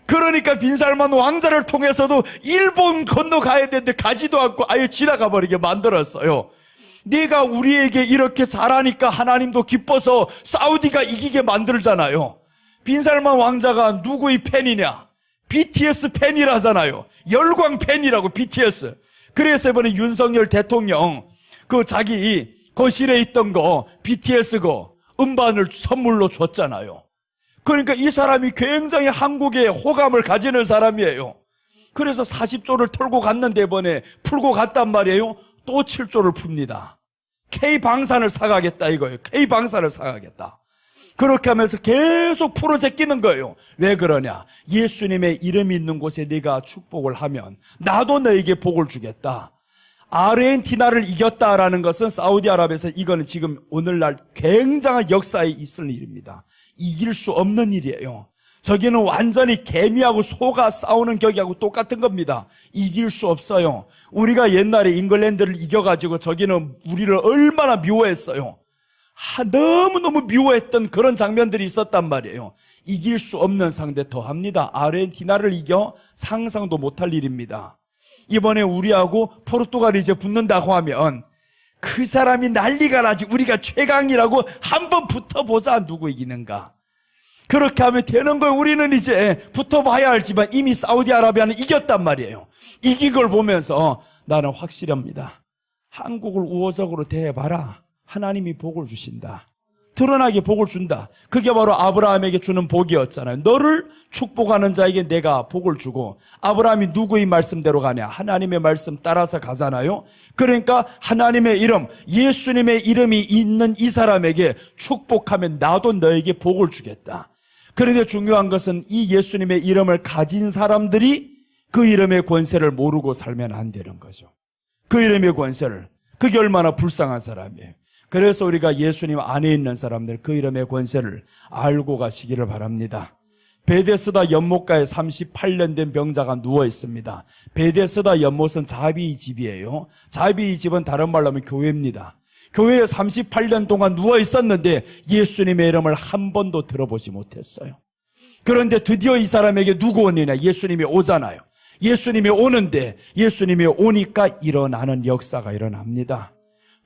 그러니까 빈살만 왕자를 통해서도 일본 건너가야 되는데 가지도 않고 아예 지나가 버리게 만들었어요. 네가 우리에게 이렇게 잘하니까 하나님도 기뻐서 사우디가 이기게 만들잖아요. 빈살만 왕자가 누구의 팬이냐? BTS 팬이라잖아요. 열광 팬이라고 BTS. 그래서 이번에 윤석열 대통령 그 자기 거실에 있던 거 BTS 거 음반을 선물로 줬잖아요. 그러니까 이 사람이 굉장히 한국에 호감을 가지는 사람이에요. 그래서 40조를 털고 갔는데 이번에 풀고 갔단 말이에요. 또 7조를 풉니다. K방산을 사가겠다 이거예요. K방산을 사가겠다. 그렇게 하면서 계속 풀어제끼는 거예요. 왜 그러냐? 예수님의 이름이 있는 곳에 네가 축복을 하면 나도 너에게 복을 주겠다. 아르헨티나를 이겼다라는 것은 사우디아라비아에서 이거는 지금 오늘날 굉장한 역사에 있을 일입니다. 이길 수 없는 일이에요. 저기는 완전히 개미하고 소가 싸우는 격이하고 똑같은 겁니다. 이길 수 없어요. 우리가 옛날에 잉글랜드를 이겨가지고 저기는 우리를 얼마나 미워했어요. 너무너무 미워했던 그런 장면들이 있었단 말이에요. 이길 수 없는 상대 더합니다. 아르헨티나를 이겨 상상도 못할 일입니다. 이번에 우리하고 포르투갈이 이제 붙는다고 하면 그 사람이 난리가 나지. 우리가 최강이라고 한번 붙어보자. 누구 이기는가. 그렇게 하면 되는 거예요. 우리는 이제 붙어봐야 알지만 이미 사우디아라비아는 이겼단 말이에요. 이긴 걸 보면서 나는 확실합니다. 한국을 우호적으로 대해봐라. 하나님이 복을 주신다. 드러나게 복을 준다. 그게 바로 아브라함에게 주는 복이었잖아요. 너를 축복하는 자에게 내가 복을 주고, 아브라함이 누구의 말씀대로 가냐? 하나님의 말씀 따라서 가잖아요. 그러니까 하나님의 이름, 예수님의 이름이 있는 이 사람에게 축복하면 나도 너에게 복을 주겠다. 그런데 중요한 것은 이 예수님의 이름을 가진 사람들이 그 이름의 권세를 모르고 살면 안 되는 거죠. 그 이름의 권세를. 그게 얼마나 불쌍한 사람이에요. 그래서 우리가 예수님 안에 있는 사람들 그 이름의 권세를 알고 가시기를 바랍니다. 베데스다 연못가에 38년 된 병자가 누워 있습니다. 베데스다 연못은 자비의 집이에요. 자비의 집은 다른 말로 하면 교회입니다. 교회에 38년 동안 누워 있었는데 예수님의 이름을 한 번도 들어보지 못했어요. 그런데 드디어 이 사람에게 누구 오느냐? 예수님이 오잖아요. 예수님이 오는데 예수님이 오니까 일어나는 역사가 일어납니다.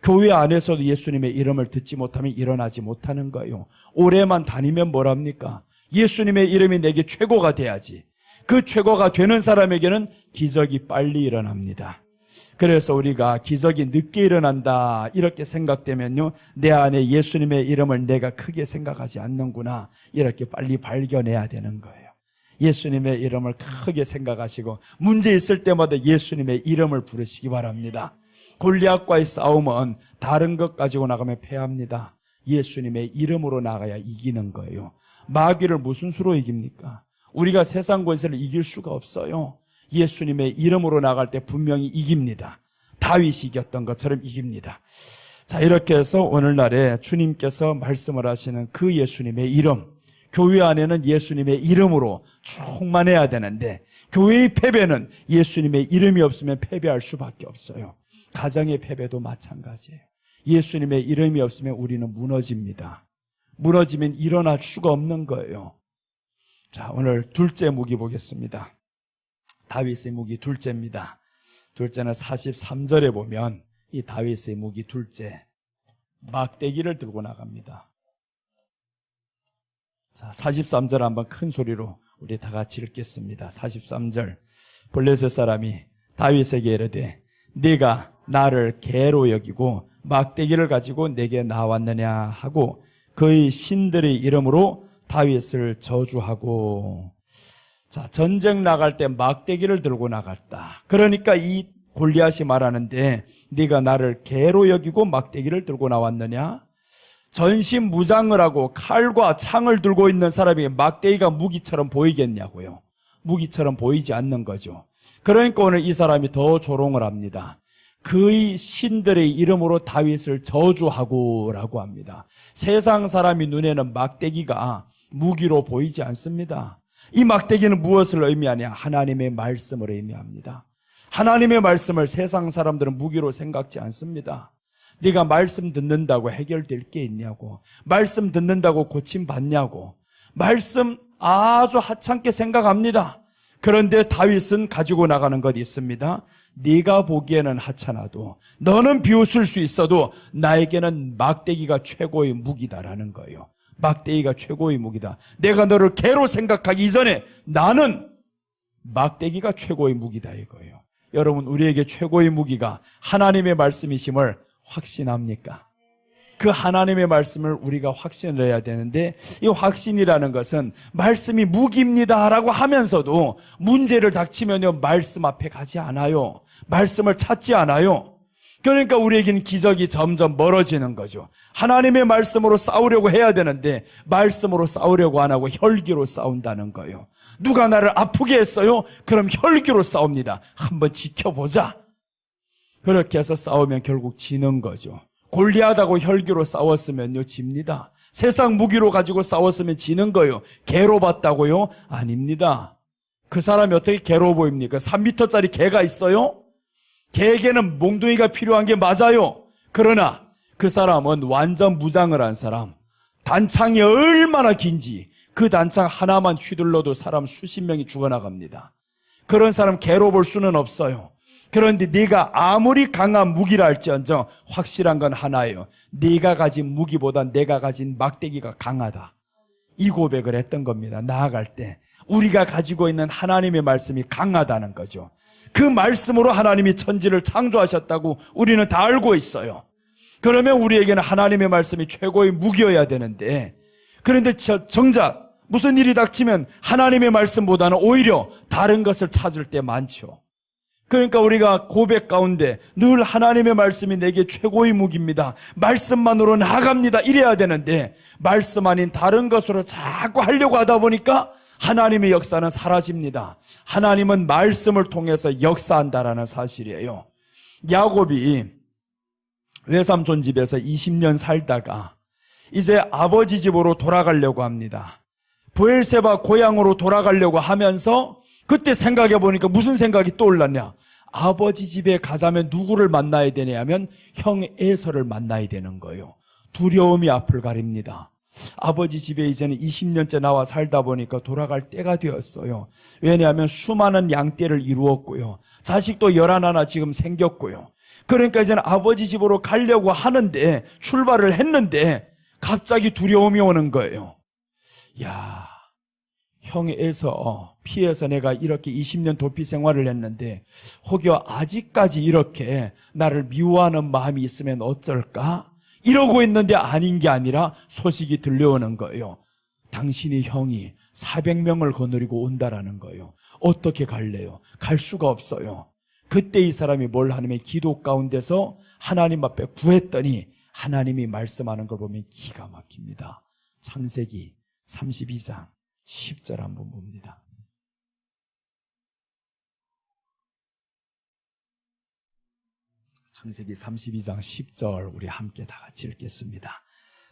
교회 안에서도 예수님의 이름을 듣지 못하면 일어나지 못하는 거예요. 오래만 다니면 뭐랍니까? 예수님의 이름이 내게 최고가 돼야지. 그 최고가 되는 사람에게는 기적이 빨리 일어납니다. 그래서 우리가 기적이 늦게 일어난다 이렇게 생각되면요, 내 안에 예수님의 이름을 내가 크게 생각하지 않는구나 이렇게 빨리 발견해야 되는 거예요. 예수님의 이름을 크게 생각하시고 문제 있을 때마다 예수님의 이름을 부르시기 바랍니다. 골리앗과의 싸움은 다른 것 가지고 나가면 패합니다. 예수님의 이름으로 나가야 이기는 거예요. 마귀를 무슨 수로 이깁니까? 우리가 세상 권세를 이길 수가 없어요. 예수님의 이름으로 나갈 때 분명히 이깁니다. 다윗이 이겼던 것처럼 이깁니다. 자, 이렇게 해서 오늘날에 주님께서 말씀을 하시는 그 예수님의 이름, 교회 안에는 예수님의 이름으로 충만해야 되는데 교회의 패배는 예수님의 이름이 없으면 패배할 수밖에 없어요. 가정의 패배도 마찬가지예요. 예수님의 이름이 없으면 우리는 무너집니다. 무너지면 일어날 수가 없는 거예요. 자, 오늘 둘째 무기 보겠습니다. 다윗의 무기 둘째입니다. 둘째는 43절에 보면 이 다윗의 무기 둘째, 막대기를 들고 나갑니다. 자, 43절 한번 큰 소리로 우리 다 같이 읽겠습니다. 43절. 블레셋 사람이 다윗에게 이르되 네가 나를 개로 여기고 막대기를 가지고 내게 나왔느냐 하고 그의 신들의 이름으로 다윗을 저주하고. 자, 전쟁 나갈 때 막대기를 들고 나갔다. 그러니까 이 골리앗이 말하는데 네가 나를 개로 여기고 막대기를 들고 나왔느냐? 전신무장을 하고 칼과 창을 들고 있는 사람이 막대기가 무기처럼 보이겠냐고요. 무기처럼 보이지 않는 거죠. 그러니까 오늘 이 사람이 더 조롱을 합니다. 그의 신들의 이름으로 다윗을 저주하고 라고 합니다. 세상 사람이 눈에는 막대기가 무기로 보이지 않습니다. 이 막대기는 무엇을 의미하냐? 하나님의 말씀을 의미합니다. 하나님의 말씀을 세상 사람들은 무기로 생각지 않습니다. 네가 말씀 듣는다고 해결될 게 있냐고, 말씀 듣는다고 고침받냐고, 말씀 아주 하찮게 생각합니다. 그런데 다윗은 가지고 나가는 것이 있습니다. 네가 보기에는 하찮아도, 너는 비웃을 수 있어도 나에게는 막대기가 최고의 무기다라는 거예요. 막대기가 최고의 무기다. 내가 너를 개로 생각하기 이전에 나는 막대기가 최고의 무기다 이거예요. 여러분, 우리에게 최고의 무기가 하나님의 말씀이심을 확신합니까? 그 하나님의 말씀을 우리가 확신을 해야 되는데, 이 확신이라는 것은 말씀이 무기입니다라고 하면서도 문제를 닥치면요 말씀 앞에 가지 않아요. 말씀을 찾지 않아요. 그러니까 우리에게는 기적이 점점 멀어지는 거죠. 하나님의 말씀으로 싸우려고 해야 되는데 말씀으로 싸우려고 안 하고 혈기로 싸운다는 거예요. 누가 나를 아프게 했어요? 그럼 혈기로 싸웁니다. 한번 지켜보자. 그렇게 해서 싸우면 결국 지는 거죠. 골리앗하고 혈기로 싸웠으면요, 집니다. 세상 무기로 가지고 싸웠으면 지는 거예요. 개로 봤다고요? 아닙니다. 그 사람이 어떻게 개로 보입니까? 3m짜리 개가 있어요? 개에게는 몽둥이가 필요한 게 맞아요. 그러나 그 사람은 완전 무장을 한 사람, 단창이 얼마나 긴지 그 단창 하나만 휘둘러도 사람 수십 명이 죽어나갑니다. 그런 사람 개로 볼 수는 없어요. 그런데 네가 아무리 강한 무기라 할지언정 확실한 건 하나예요. 네가 가진 무기보다 내가 가진 막대기가 강하다. 이 고백을 했던 겁니다. 나아갈 때 우리가 가지고 있는 하나님의 말씀이 강하다는 거죠. 그 말씀으로 하나님이 천지를 창조하셨다고 우리는 다 알고 있어요. 그러면 우리에게는 하나님의 말씀이 최고의 무기여야 되는데, 그런데 정작 무슨 일이 닥치면 하나님의 말씀보다는 오히려 다른 것을 찾을 때 많죠. 그러니까 우리가 고백 가운데 늘 하나님의 말씀이 내게 최고의 무기입니다, 말씀만으로 나아갑니다, 이래야 되는데 말씀 아닌 다른 것으로 자꾸 하려고 하다 보니까 하나님의 역사는 사라집니다. 하나님은 말씀을 통해서 역사한다라는 사실이에요. 야곱이 외삼촌 집에서 20년 살다가 이제 아버지 집으로 돌아가려고 합니다. 브엘세바 고향으로 돌아가려고 하면서 그때 생각해 보니까 무슨 생각이 떠올랐냐? 아버지 집에 가자면 누구를 만나야 되냐 하면 형 에서를 만나야 되는 거예요. 두려움이 앞을 가립니다. 아버지 집에 이제는 20년째 나와 살다 보니까 돌아갈 때가 되었어요. 왜냐하면 수많은 양떼를 이루었고요, 자식도 11 지금 생겼고요. 그러니까 이제는 아버지 집으로 가려고 하는데, 출발을 했는데 갑자기 두려움이 오는 거예요. 야, 형에서 피해서 내가 이렇게 20년 도피 생활을 했는데 혹여 아직까지 이렇게 나를 미워하는 마음이 있으면 어쩔까? 이러고 있는데 아닌 게 아니라 소식이 들려오는 거예요. 당신이 형이 400명을 거느리고 온다라는 거예요. 어떻게 갈래요? 갈 수가 없어요. 그때 이 사람이 뭘 하냐면 기도 가운데서 하나님 앞에 구했더니 하나님이 말씀하는 걸 보면 기가 막힙니다. 창세기 32장 10절 한번 봅니다. 창세기 32장 10절 우리 함께 다 같이 읽겠습니다.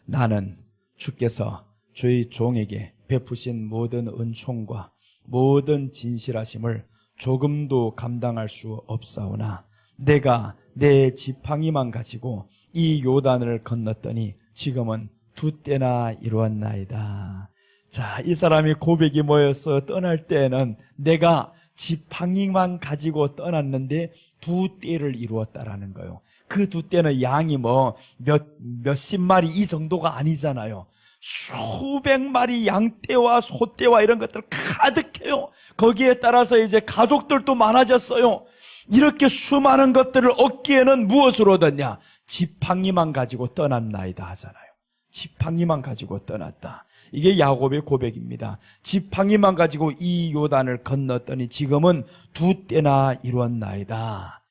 나는 주께서 주의 종에게 베푸신 모든 은총과 모든 진실하심을 조금도 감당할 수 없사오나 내가 내 지팡이만 가지고 이 요단을 건넜더니 지금은 2때나 이루었나이다. 자, 이 사람이 고백이 뭐였어요? 떠날 때는 내가 지팡이만 가지고 떠났는데 2때를 이루었다라는 거예요. 그 2때는 양이 몇십 마리 이 정도가 아니잖아요. 수백 마리 양떼와 소떼와 이런 것들 가득해요. 거기에 따라서 이제 가족들도 많아졌어요. 이렇게 수많은 것들을 얻기에는 무엇을 얻었냐? 지팡이만 가지고 떠났나이다 하잖아요. 지팡이만 가지고 떠났다. 이게 야곱의 고백입니다. 지팡이만 가지고 이 요단을 건넜더니 지금은 2때나 이루었나이다.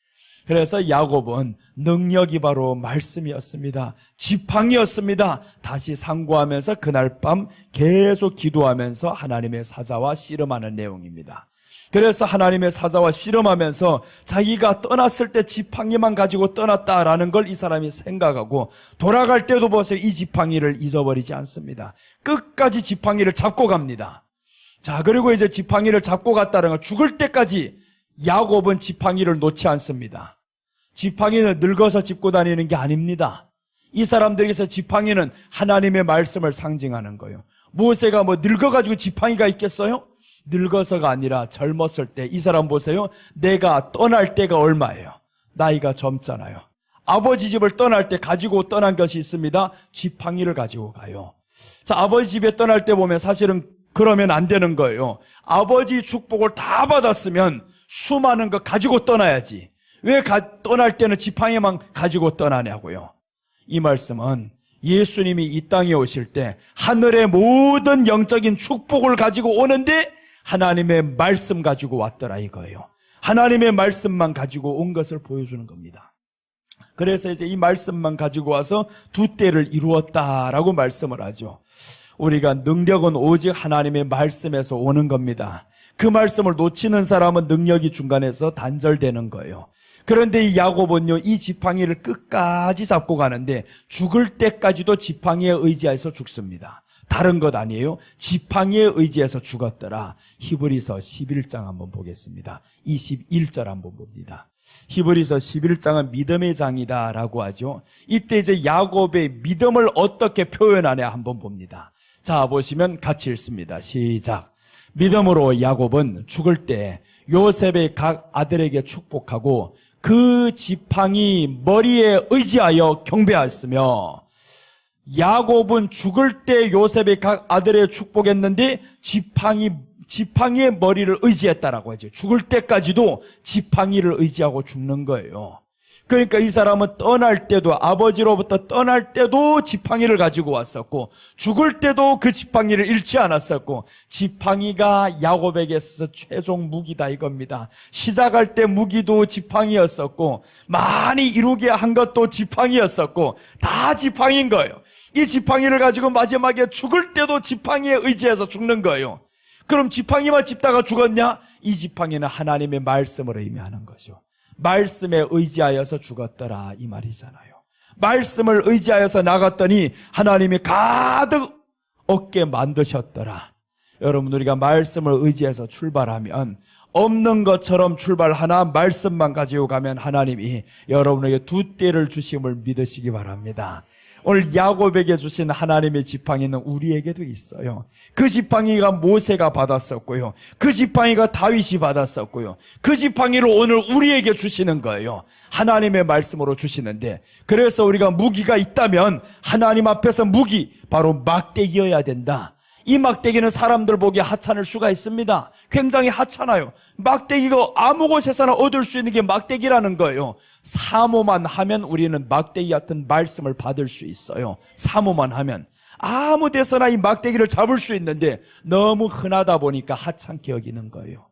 그래서 야곱은 능력이 바로 말씀이었습니다. 지팡이였습니다. 다시 상고하면서 그날 밤 계속 기도하면서 하나님의 사자와 씨름하는 내용입니다. 그래서 하나님의 사자와 씨름하면서 자기가 떠났을 때 지팡이만 가지고 떠났다라는 걸 이 사람이 생각하고 돌아갈 때도 보세요. 이 지팡이를 잊어버리지 않습니다. 끝까지 지팡이를 잡고 갑니다. 자, 그리고 이제 지팡이를 잡고 갔다는 건 죽을 때까지 야곱은 지팡이를 놓지 않습니다. 지팡이는 늙어서 짚고 다니는 게 아닙니다. 이 사람들에게서 지팡이는 하나님의 말씀을 상징하는 거예요. 모세가 늙어가지고 지팡이가 있겠어요? 늙어서가 아니라 젊었을 때. 이 사람 보세요. 내가 떠날 때가 얼마예요? 나이가 젊잖아요. 아버지 집을 떠날 때 가지고 떠난 것이 있습니다. 지팡이를 가지고 가요. 자, 아버지 집에 떠날 때 보면 사실은 그러면 안 되는 거예요. 아버지 축복을 다 받았으면 수많은 거 가지고 떠나야지. 왜 떠날 때는 지팡이만 가지고 떠나냐고요. 이 말씀은 예수님이 이 땅에 오실 때 하늘의 모든 영적인 축복을 가지고 오는데 하나님의 말씀 가지고 왔더라 이거예요. 하나님의 말씀만 가지고 온 것을 보여주는 겁니다. 그래서 이제 이 말씀만 가지고 와서 두 때를 이루었다라고 말씀을 하죠. 우리가 능력은 오직 하나님의 말씀에서 오는 겁니다. 그 말씀을 놓치는 사람은 능력이 중간에서 단절되는 거예요. 그런데 이 야곱은요, 이 지팡이를 끝까지 잡고 가는데 죽을 때까지도 지팡이에 의지해서 죽습니다. 다른 것 아니에요. 지팡이에 의지해서 죽었더라. 히브리서 11장 한번 보겠습니다. 21절 한번 봅니다. 히브리서 11장은 믿음의 장이다라고 하죠. 이때 이제 야곱의 믿음을 어떻게 표현하냐 한번 봅니다. 자, 보시면 같이 읽습니다. 시작. 믿음으로 야곱은 죽을 때 요셉의 각 아들에게 축복하고 그 지팡이 머리에 의지하여 경배하였으며, 야곱은 죽을 때 요셉의 각 아들에 축복했는데 지팡이의 머리를 의지했다라고 하죠. 죽을 때까지도 지팡이를 의지하고 죽는 거예요. 그러니까 이 사람은 떠날 때도, 아버지로부터 떠날 때도 지팡이를 가지고 왔었고, 죽을 때도 그 지팡이를 잃지 않았었고, 지팡이가 야곱에게 있어서 최종 무기다 이겁니다. 시작할 때 무기도 지팡이였었고, 많이 이루게 한 것도 지팡이였었고, 다 지팡이인 거예요. 이 지팡이를 가지고 마지막에 죽을 때도 지팡이에 의지해서 죽는 거예요. 그럼 지팡이만 짚다가 죽었냐? 이 지팡이는 하나님의 말씀을 의미하는 거죠. 말씀에 의지하여서 죽었더라 이 말이잖아요. 말씀을 의지하여서 나갔더니 하나님이 가득 얻게 만드셨더라. 여러분, 우리가 말씀을 의지해서 출발하면 없는 것처럼 출발하나 말씀만 가지고 가면 하나님이 여러분에게 두 떼를 주심을 믿으시기 바랍니다. 오늘 야곱에게 주신 하나님의 지팡이는 우리에게도 있어요. 그 지팡이가 모세가 받았었고요. 그 지팡이가 다윗이 받았었고요. 그 지팡이를 오늘 우리에게 주시는 거예요. 하나님의 말씀으로 주시는데, 그래서 우리가 무기가 있다면 하나님 앞에서 무기, 바로 막대기여야 된다. 이 막대기는 사람들 보기에 하찮을 수가 있습니다. 굉장히 하찮아요. 막대기가 아무 곳에서나 얻을 수 있는 게 막대기라는 거예요. 사모만 하면 우리는 막대기 같은 말씀을 받을 수 있어요. 사모만 하면 아무 데서나 이 막대기를 잡을 수 있는데 너무 흔하다 보니까 하찮게 여기는 거예요.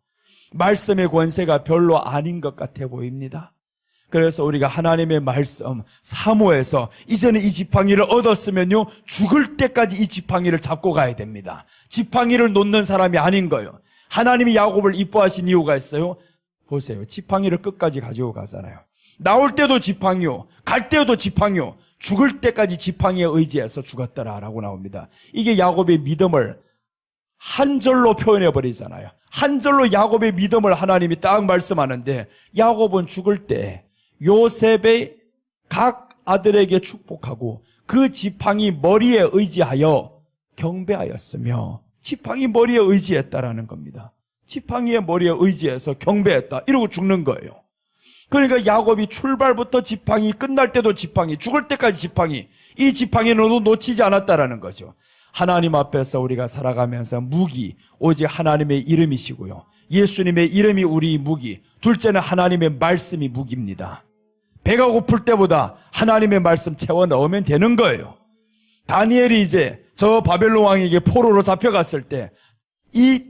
말씀의 권세가 별로 아닌 것 같아 보입니다. 그래서 우리가 하나님의 말씀 사모해서 이제는 이 지팡이를 얻었으면요, 죽을 때까지 이 지팡이를 잡고 가야 됩니다. 지팡이를 놓는 사람이 아닌 거예요. 하나님이 야곱을 이뻐하신 이유가 있어요. 보세요. 지팡이를 끝까지 가지고 가잖아요. 나올 때도 지팡이요, 갈 때도 지팡이요, 죽을 때까지 지팡이에 의지해서 죽었더라라고 나옵니다. 이게 야곱의 믿음을 한 절로 표현해 버리잖아요. 한 절로 야곱의 믿음을 하나님이 딱 말씀하는데, 야곱은 죽을 때 요셉의 각 아들에게 축복하고 그 지팡이 머리에 의지하여 경배하였으며, 지팡이 머리에 의지했다라는 겁니다. 지팡이의 머리에 의지해서 경배했다, 이러고 죽는 거예요. 그러니까 야곱이 출발부터 지팡이, 끝날 때도 지팡이, 죽을 때까지 지팡이, 이 지팡이는 놓치지 않았다라는 거죠. 하나님 앞에서 우리가 살아가면서 무기, 오직 하나님의 이름이시고요, 예수님의 이름이 우리 무기, 둘째는 하나님의 말씀이 무기입니다. 배가 고플 때보다 하나님의 말씀 채워 넣으면 되는 거예요. 다니엘이 이제 저 바벨론 왕에게 포로로 잡혀갔을 때 이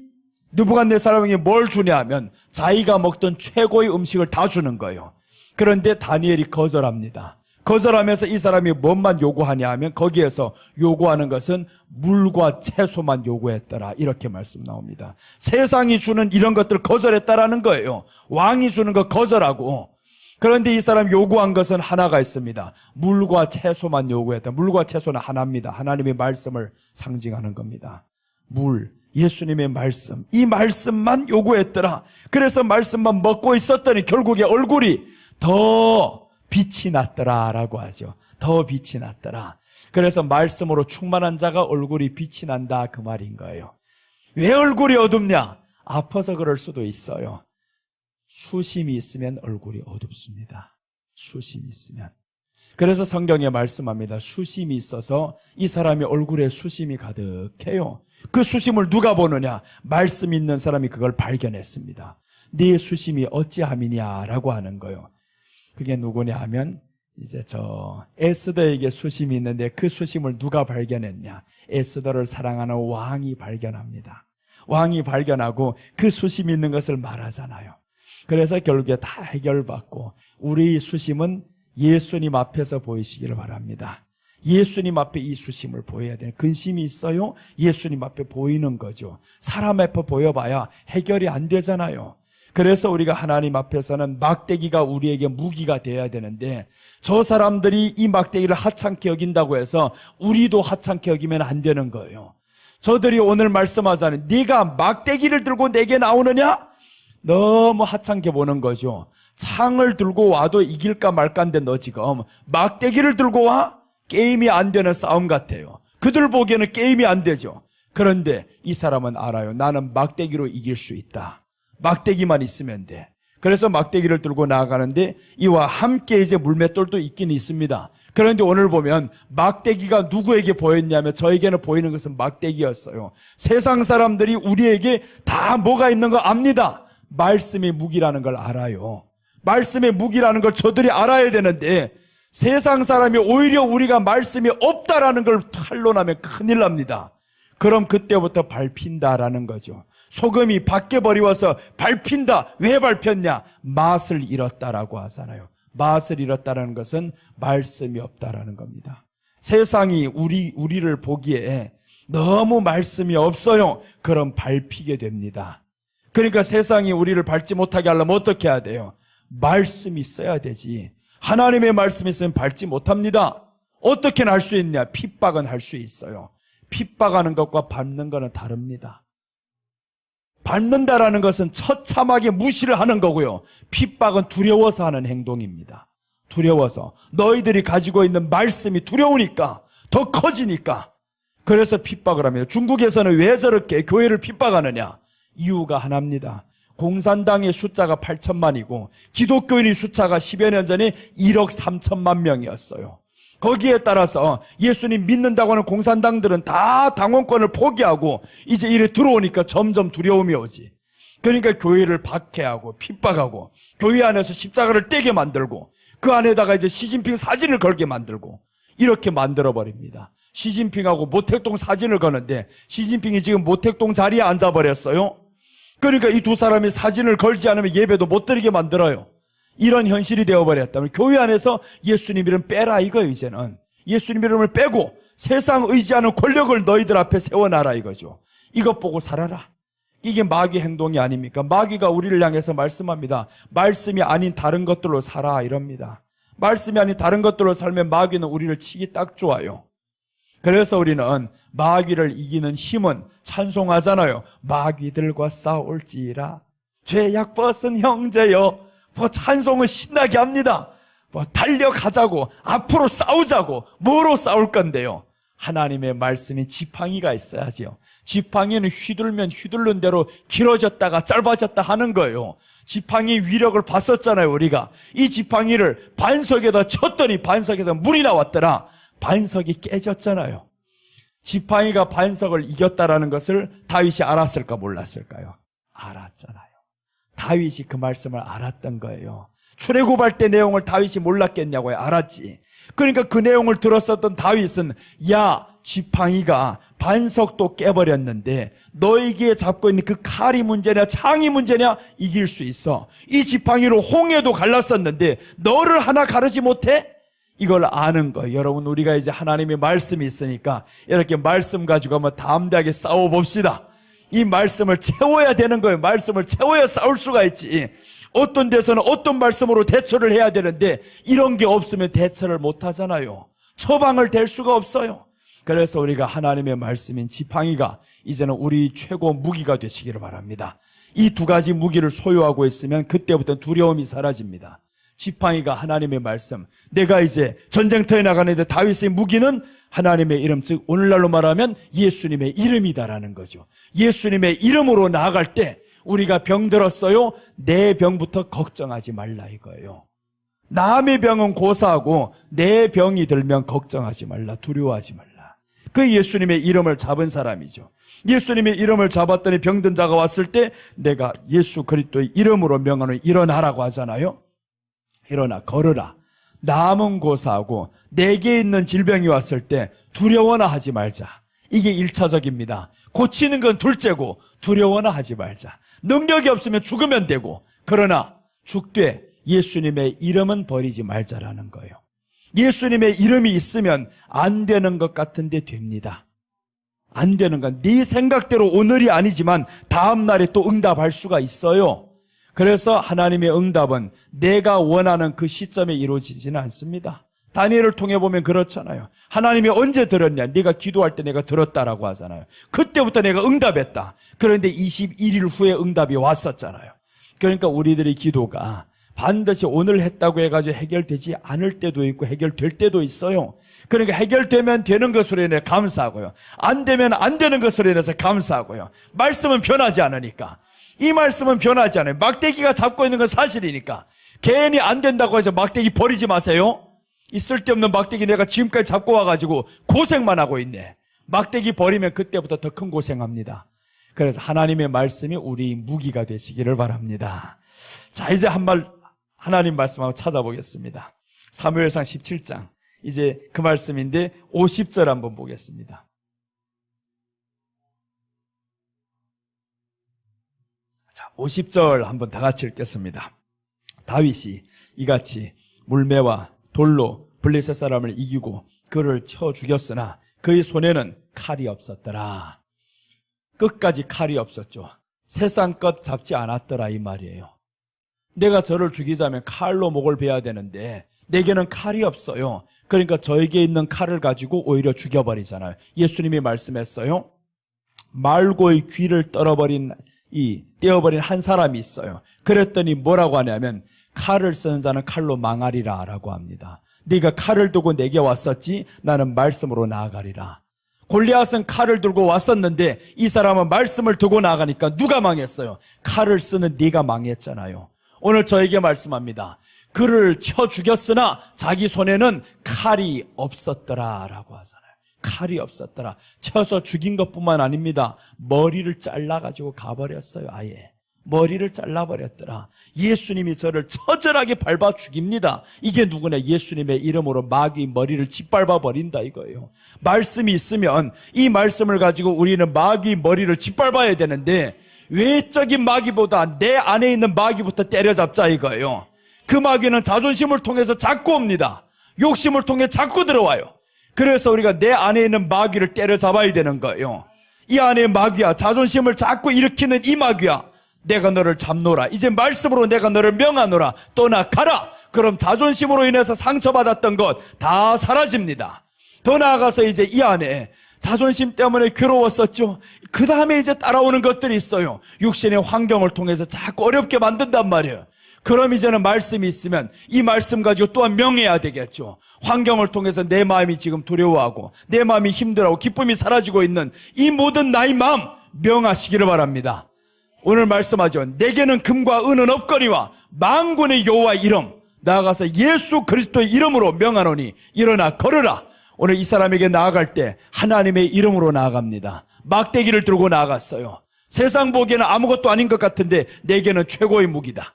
느부갓네살왕이 뭘 주냐 하면 자기가 먹던 최고의 음식을 다 주는 거예요. 그런데 다니엘이 거절합니다. 거절하면서 이 사람이 뭔만 요구하냐 하면 거기에서 요구하는 것은 물과 채소만 요구했더라, 이렇게 말씀 나옵니다. 세상이 주는 이런 것들 거절했다라는 거예요. 왕이 주는 거 거절하고. 그런데 이 사람이 요구한 것은 하나가 있습니다. 물과 채소만 요구했다. 물과 채소는 하나입니다. 하나님의 말씀을 상징하는 겁니다. 물, 예수님의 말씀, 이 말씀만 요구했더라. 그래서 말씀만 먹고 있었더니 결국에 얼굴이 더 빛이 났더라라고 하죠. 더 빛이 났더라. 그래서 말씀으로 충만한 자가 얼굴이 빛이 난다, 그 말인 거예요. 왜 얼굴이 어둡냐? 아파서 그럴 수도 있어요. 수심이 있으면 얼굴이 어둡습니다. 수심이 있으면. 그래서 성경에 말씀합니다. 수심이 있어서 이 사람의 얼굴에 수심이 가득해요. 그 수심을 누가 보느냐? 말씀 있는 사람이 그걸 발견했습니다. 네 수심이 어찌함이냐라고 하는 거예요. 그게 누구냐 하면 이제 저 에스더에게 수심이 있는데 그 수심을 누가 발견했냐? 에스더를 사랑하는 왕이 발견합니다. 왕이 발견하고 그 수심이 있는 것을 말하잖아요. 그래서 결국에 다 해결받고, 우리 수심은 예수님 앞에서 보이시기를 바랍니다. 예수님 앞에 이 수심을 보여야 되는 근심이 있어요. 예수님 앞에 보이는 거죠. 사람 앞에 보여봐야 해결이 안 되잖아요. 그래서 우리가 하나님 앞에서는 막대기가 우리에게 무기가 돼야 되는데 저 사람들이 이 막대기를 하찮게 여긴다고 해서 우리도 하찮게 여기면 안 되는 거예요. 저들이 오늘 말씀하자는 네가 막대기를 들고 내게 나오느냐? 너무 하찮게 보는 거죠. 창을 들고 와도 이길까 말까인데 너 지금 막대기를 들고 와? 게임이 안 되는 싸움 같아요. 그들 보기에는 게임이 안 되죠. 그런데 이 사람은 알아요. 나는 막대기로 이길 수 있다. 막대기만 있으면 돼. 그래서 막대기를 들고 나아가는데 이와 함께 이제 물맷돌도 있긴 있습니다. 그런데 오늘 보면 막대기가 누구에게 보였냐면 저에게는 보이는 것은 막대기였어요. 세상 사람들이 우리에게 다 뭐가 있는 거 압니다. 말씀의 무기라는 걸 알아요. 말씀의 무기라는 걸 저들이 알아야 되는데 세상 사람이 오히려 우리가 말씀이 없다라는 걸 탄론하면 큰일 납니다. 그럼 그때부터 밟힌다라는 거죠. 소금이 밖에 버리워서 밟힌다. 왜 밟혔냐? 맛을 잃었다라고 하잖아요. 맛을 잃었다라는 것은 말씀이 없다라는 겁니다. 세상이 우리를 보기에 너무 말씀이 없어요. 그럼 밟히게 됩니다. 그러니까 세상이 우리를 밟지 못하게 하려면 어떻게 해야 돼요? 말씀이 있어야 되지. 하나님의 말씀이 있으면 밟지 못합니다. 어떻게 할 수 있냐? 핍박은 할 수 있어요. 핍박하는 것과 밟는 것은 다릅니다. 밟는다라는 것은 처참하게 무시를 하는 거고요. 핍박은 두려워서 하는 행동입니다. 두려워서. 너희들이 가지고 있는 말씀이 두려우니까, 더 커지니까. 그래서 핍박을 합니다. 중국에서는 왜 저렇게 교회를 핍박하느냐? 이유가 하나입니다. 공산당의 숫자가 8천만이고 기독교인의 숫자가 10여 년 전에 1억 3천만 명이었어요. 거기에 따라서 예수님 믿는다고 하는 공산당들은 다 당원권을 포기하고 이제 이래 들어오니까 점점 두려움이 오지. 그러니까 교회를 박해하고 핍박하고 교회 안에서 십자가를 떼게 만들고 그 안에다가 이제 시진핑 사진을 걸게 만들고 이렇게 만들어버립니다. 시진핑하고 모택동 사진을 거는데 시진핑이 지금 모택동 자리에 앉아버렸어요. 그러니까 이 두 사람이 사진을 걸지 않으면 예배도 못 드리게 만들어요. 이런 현실이 되어버렸다면 교회 안에서 예수님 이름 빼라 이거예요. 이제는 예수님 이름을 빼고 세상 의지하는 권력을 너희들 앞에 세워놔라 이거죠. 이것 보고 살아라. 이게 마귀 행동이 아닙니까? 마귀가 우리를 향해서 말씀합니다. 말씀이 아닌 다른 것들로 살아 이럽니다. 말씀이 아닌 다른 것들로 살면 마귀는 우리를 치기 딱 좋아요. 그래서 우리는 마귀를 이기는 힘은 찬송하잖아요. 마귀들과 싸울지라 죄악 벗은 형제여. 찬송을 신나게 합니다. 달려가자고, 앞으로 싸우자고. 뭐로 싸울 건데요? 하나님의 말씀이 지팡이가 있어야지요. 지팡이는 휘둘면 휘둘른 대로 길어졌다가 짧아졌다 하는 거예요. 지팡이 위력을 봤었잖아요. 우리가 이 지팡이를 반석에다 쳤더니 반석에서 물이 나왔더라. 반석이 깨졌잖아요. 지팡이가 반석을 이겼다라는 것을 다윗이 알았을까 몰랐을까요? 알았잖아요. 다윗이 그 말씀을 알았던 거예요. 출애굽할 때 내용을 다윗이 몰랐겠냐고요. 알았지. 그러니까 그 내용을 들었었던 다윗은 야, 지팡이가 반석도 깨버렸는데 너에게 잡고 있는 그 칼이 문제냐 창이 문제냐? 이길 수 있어. 이 지팡이로 홍해도 갈랐었는데 너를 하나 가르지 못해? 이걸 아는 거예요. 여러분, 우리가 이제 하나님의 말씀이 있으니까 이렇게 말씀 가지고 한번 담대하게 싸워봅시다. 이 말씀을 채워야 되는 거예요. 말씀을 채워야 싸울 수가 있지. 어떤 데서는 어떤 말씀으로 대처를 해야 되는데 이런 게 없으면 대처를 못 하잖아요. 처방을 댈 수가 없어요. 그래서 우리가 하나님의 말씀인 지팡이가 이제는 우리 최고 무기가 되시기를 바랍니다. 이 두 가지 무기를 소유하고 있으면 그때부터 두려움이 사라집니다. 지팡이가 하나님의 말씀. 내가 이제 전쟁터에 나가는데 다윗의 무기는 하나님의 이름, 즉 오늘날로 말하면 예수님의 이름이다라는 거죠. 예수님의 이름으로 나아갈 때 우리가 병들었어요. 내 병부터 걱정하지 말라 이거예요. 남의 병은 고사하고 내 병이 들면 걱정하지 말라, 두려워하지 말라. 그 예수님의 이름을 잡은 사람이죠. 예수님의 이름을 잡았더니 병든 자가 왔을 때 내가 예수 그리스도의 이름으로 명하노니 일어나라고 하잖아요. 일어나 걸으라. 남은 고사하고 내게 있는 질병이 왔을 때 두려워나 하지 말자. 이게 1차적입니다. 고치는 건 둘째고 두려워나 하지 말자. 능력이 없으면 죽으면 되고 그러나 죽되 예수님의 이름은 버리지 말자라는 거예요. 예수님의 이름이 있으면 안 되는 것 같은데 됩니다. 안 되는 건 네 생각대로 오늘이 아니지만 다음 날에 또 응답할 수가 있어요. 그래서 하나님의 응답은 내가 원하는 그 시점에 이루어지지는 않습니다. 다니엘을 통해 보면 그렇잖아요. 하나님이 언제 들었냐? 네가 기도할 때 내가 들었다라고 하잖아요. 그때부터 내가 응답했다. 그런데 21일 후에 응답이 왔었잖아요. 그러니까 우리들의 기도가 반드시 오늘 했다고 해가지고 해결되지 않을 때도 있고 해결될 때도 있어요. 그러니까 해결되면 되는 것으로 인해 감사하고요. 안 되면 안 되는 것으로 인해서 감사하고요. 말씀은 변하지 않으니까. 이 말씀은 변하지 않아요. 막대기가 잡고 있는 건 사실이니까. 괜히 안 된다고 해서 막대기 버리지 마세요. 이 쓸데없는 막대기 내가 지금까지 잡고 와가지고 고생만 하고 있네. 막대기 버리면 그때부터 더 큰 고생합니다. 그래서 하나님의 말씀이 우리 무기가 되시기를 바랍니다. 자, 이제 하나님 말씀하고 찾아보겠습니다. 사무엘상 17장. 이제 그 말씀인데 50절 한번 보겠습니다. 자, 50절 한번 다 같이 읽겠습니다. 다윗이 이같이 물매와 돌로 블레셋 사람을 이기고 그를 쳐 죽였으나 그의 손에는 칼이 없었더라. 끝까지 칼이 없었죠. 세상 것 잡지 않았더라 이 말이에요. 내가 저를 죽이자면 칼로 목을 베야 되는데 내게는 칼이 없어요. 그러니까 저에게 있는 칼을 가지고 오히려 죽여버리잖아요. 예수님이 말씀했어요. 말고의 귀를 떼어버린 한 사람이 있어요. 그랬더니 뭐라고 하냐면 칼을 쓰는 자는 칼로 망하리라 라고 합니다. 네가 칼을 두고 내게 왔었지 나는 말씀으로 나아가리라. 골리앗은 칼을 들고 왔었는데 이 사람은 말씀을 두고 나가니까 누가 망했어요? 칼을 쓰는 네가 망했잖아요. 오늘 저에게 말씀합니다. 그를 쳐 죽였으나 자기 손에는 칼이 없었더라 라고 하잖아요. 칼이 없었더라. 쳐서 죽인 것뿐만 아닙니다. 머리를 잘라가지고 가버렸어요. 아예 머리를 잘라버렸더라. 예수님이 저를 처절하게 밟아 죽입니다. 이게 누구냐? 예수님의 이름으로 마귀의 머리를 짓밟아 버린다 이거예요. 말씀이 있으면 이 말씀을 가지고 우리는 마귀의 머리를 짓밟아야 되는데 외적인 마귀보다 내 안에 있는 마귀부터 때려잡자 이거예요. 그 마귀는 자존심을 통해서 자꾸 옵니다. 욕심을 통해 자꾸 들어와요. 그래서 우리가 내 안에 있는 마귀를 때려잡아야 되는 거예요. 이 안에 마귀야, 자존심을 자꾸 일으키는 이 마귀야, 내가 너를 잡노라. 이제 말씀으로 내가 너를 명하노라. 떠나가라. 그럼 자존심으로 인해서 상처받았던 것 다 사라집니다. 더 나아가서 이제 이 안에 자존심 때문에 괴로웠었죠. 그 다음에 이제 따라오는 것들이 있어요. 육신의 환경을 통해서 자꾸 어렵게 만든단 말이에요. 그럼 이제는 말씀이 있으면 이 말씀 가지고 또한 명해야 되겠죠. 환경을 통해서 내 마음이 지금 두려워하고 내 마음이 힘들어하고 기쁨이 사라지고 있는 이 모든 나의 마음 명하시기를 바랍니다. 오늘 말씀하죠. 내게는 금과 은은 없거니와 만군의 여호와의 이름, 나아가서 예수 그리스도의 이름으로 명하노니 일어나 걸으라. 오늘 이 사람에게 나아갈 때 하나님의 이름으로 나아갑니다. 막대기를 들고 나아갔어요. 세상 보기에는 아무것도 아닌 것 같은데 내게는 최고의 무기다.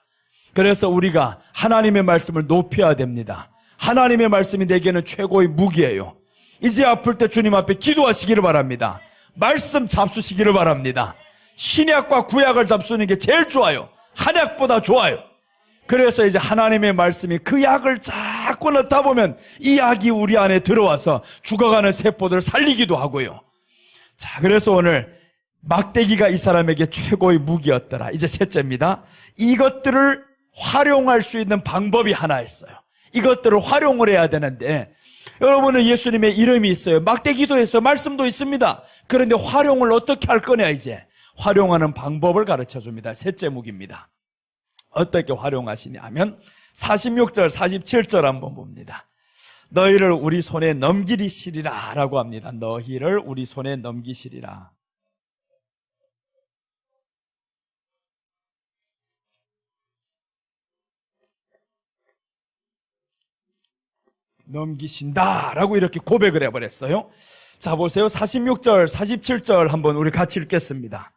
그래서 우리가 하나님의 말씀을 높여야 됩니다. 하나님의 말씀이 내게는 최고의 무기예요. 이제 아플 때 주님 앞에 기도하시기를 바랍니다. 말씀 잡수시기를 바랍니다. 신약과 구약을 잡수는 게 제일 좋아요. 한약보다 좋아요. 그래서 이제 하나님의 말씀이 그 약을 자꾸 넣다 보면 이 약이 우리 안에 들어와서 죽어가는 세포들을 살리기도 하고요. 자, 그래서 오늘 막대기가 이 사람에게 최고의 무기였더라. 이제 셋째입니다. 이것들을 활용할 수 있는 방법이 하나 있어요. 이것들을 활용을 해야 되는데 여러분은 예수님의 이름이 있어요. 막대기도 있어요. 말씀도 있습니다. 그런데 활용을 어떻게 할 거냐 이제. 활용하는 방법을 가르쳐 줍니다. 셋째 무기입니다. 어떻게 활용하시냐 하면 46절 47절 한번 봅니다. 너희를 우리 손에 넘기시리라 라고 합니다. 너희를 우리 손에 넘기시리라. 넘기신다 라고 이렇게 고백을 해버렸어요. 자, 보세요. 46절 47절 한번 우리 같이 읽겠습니다.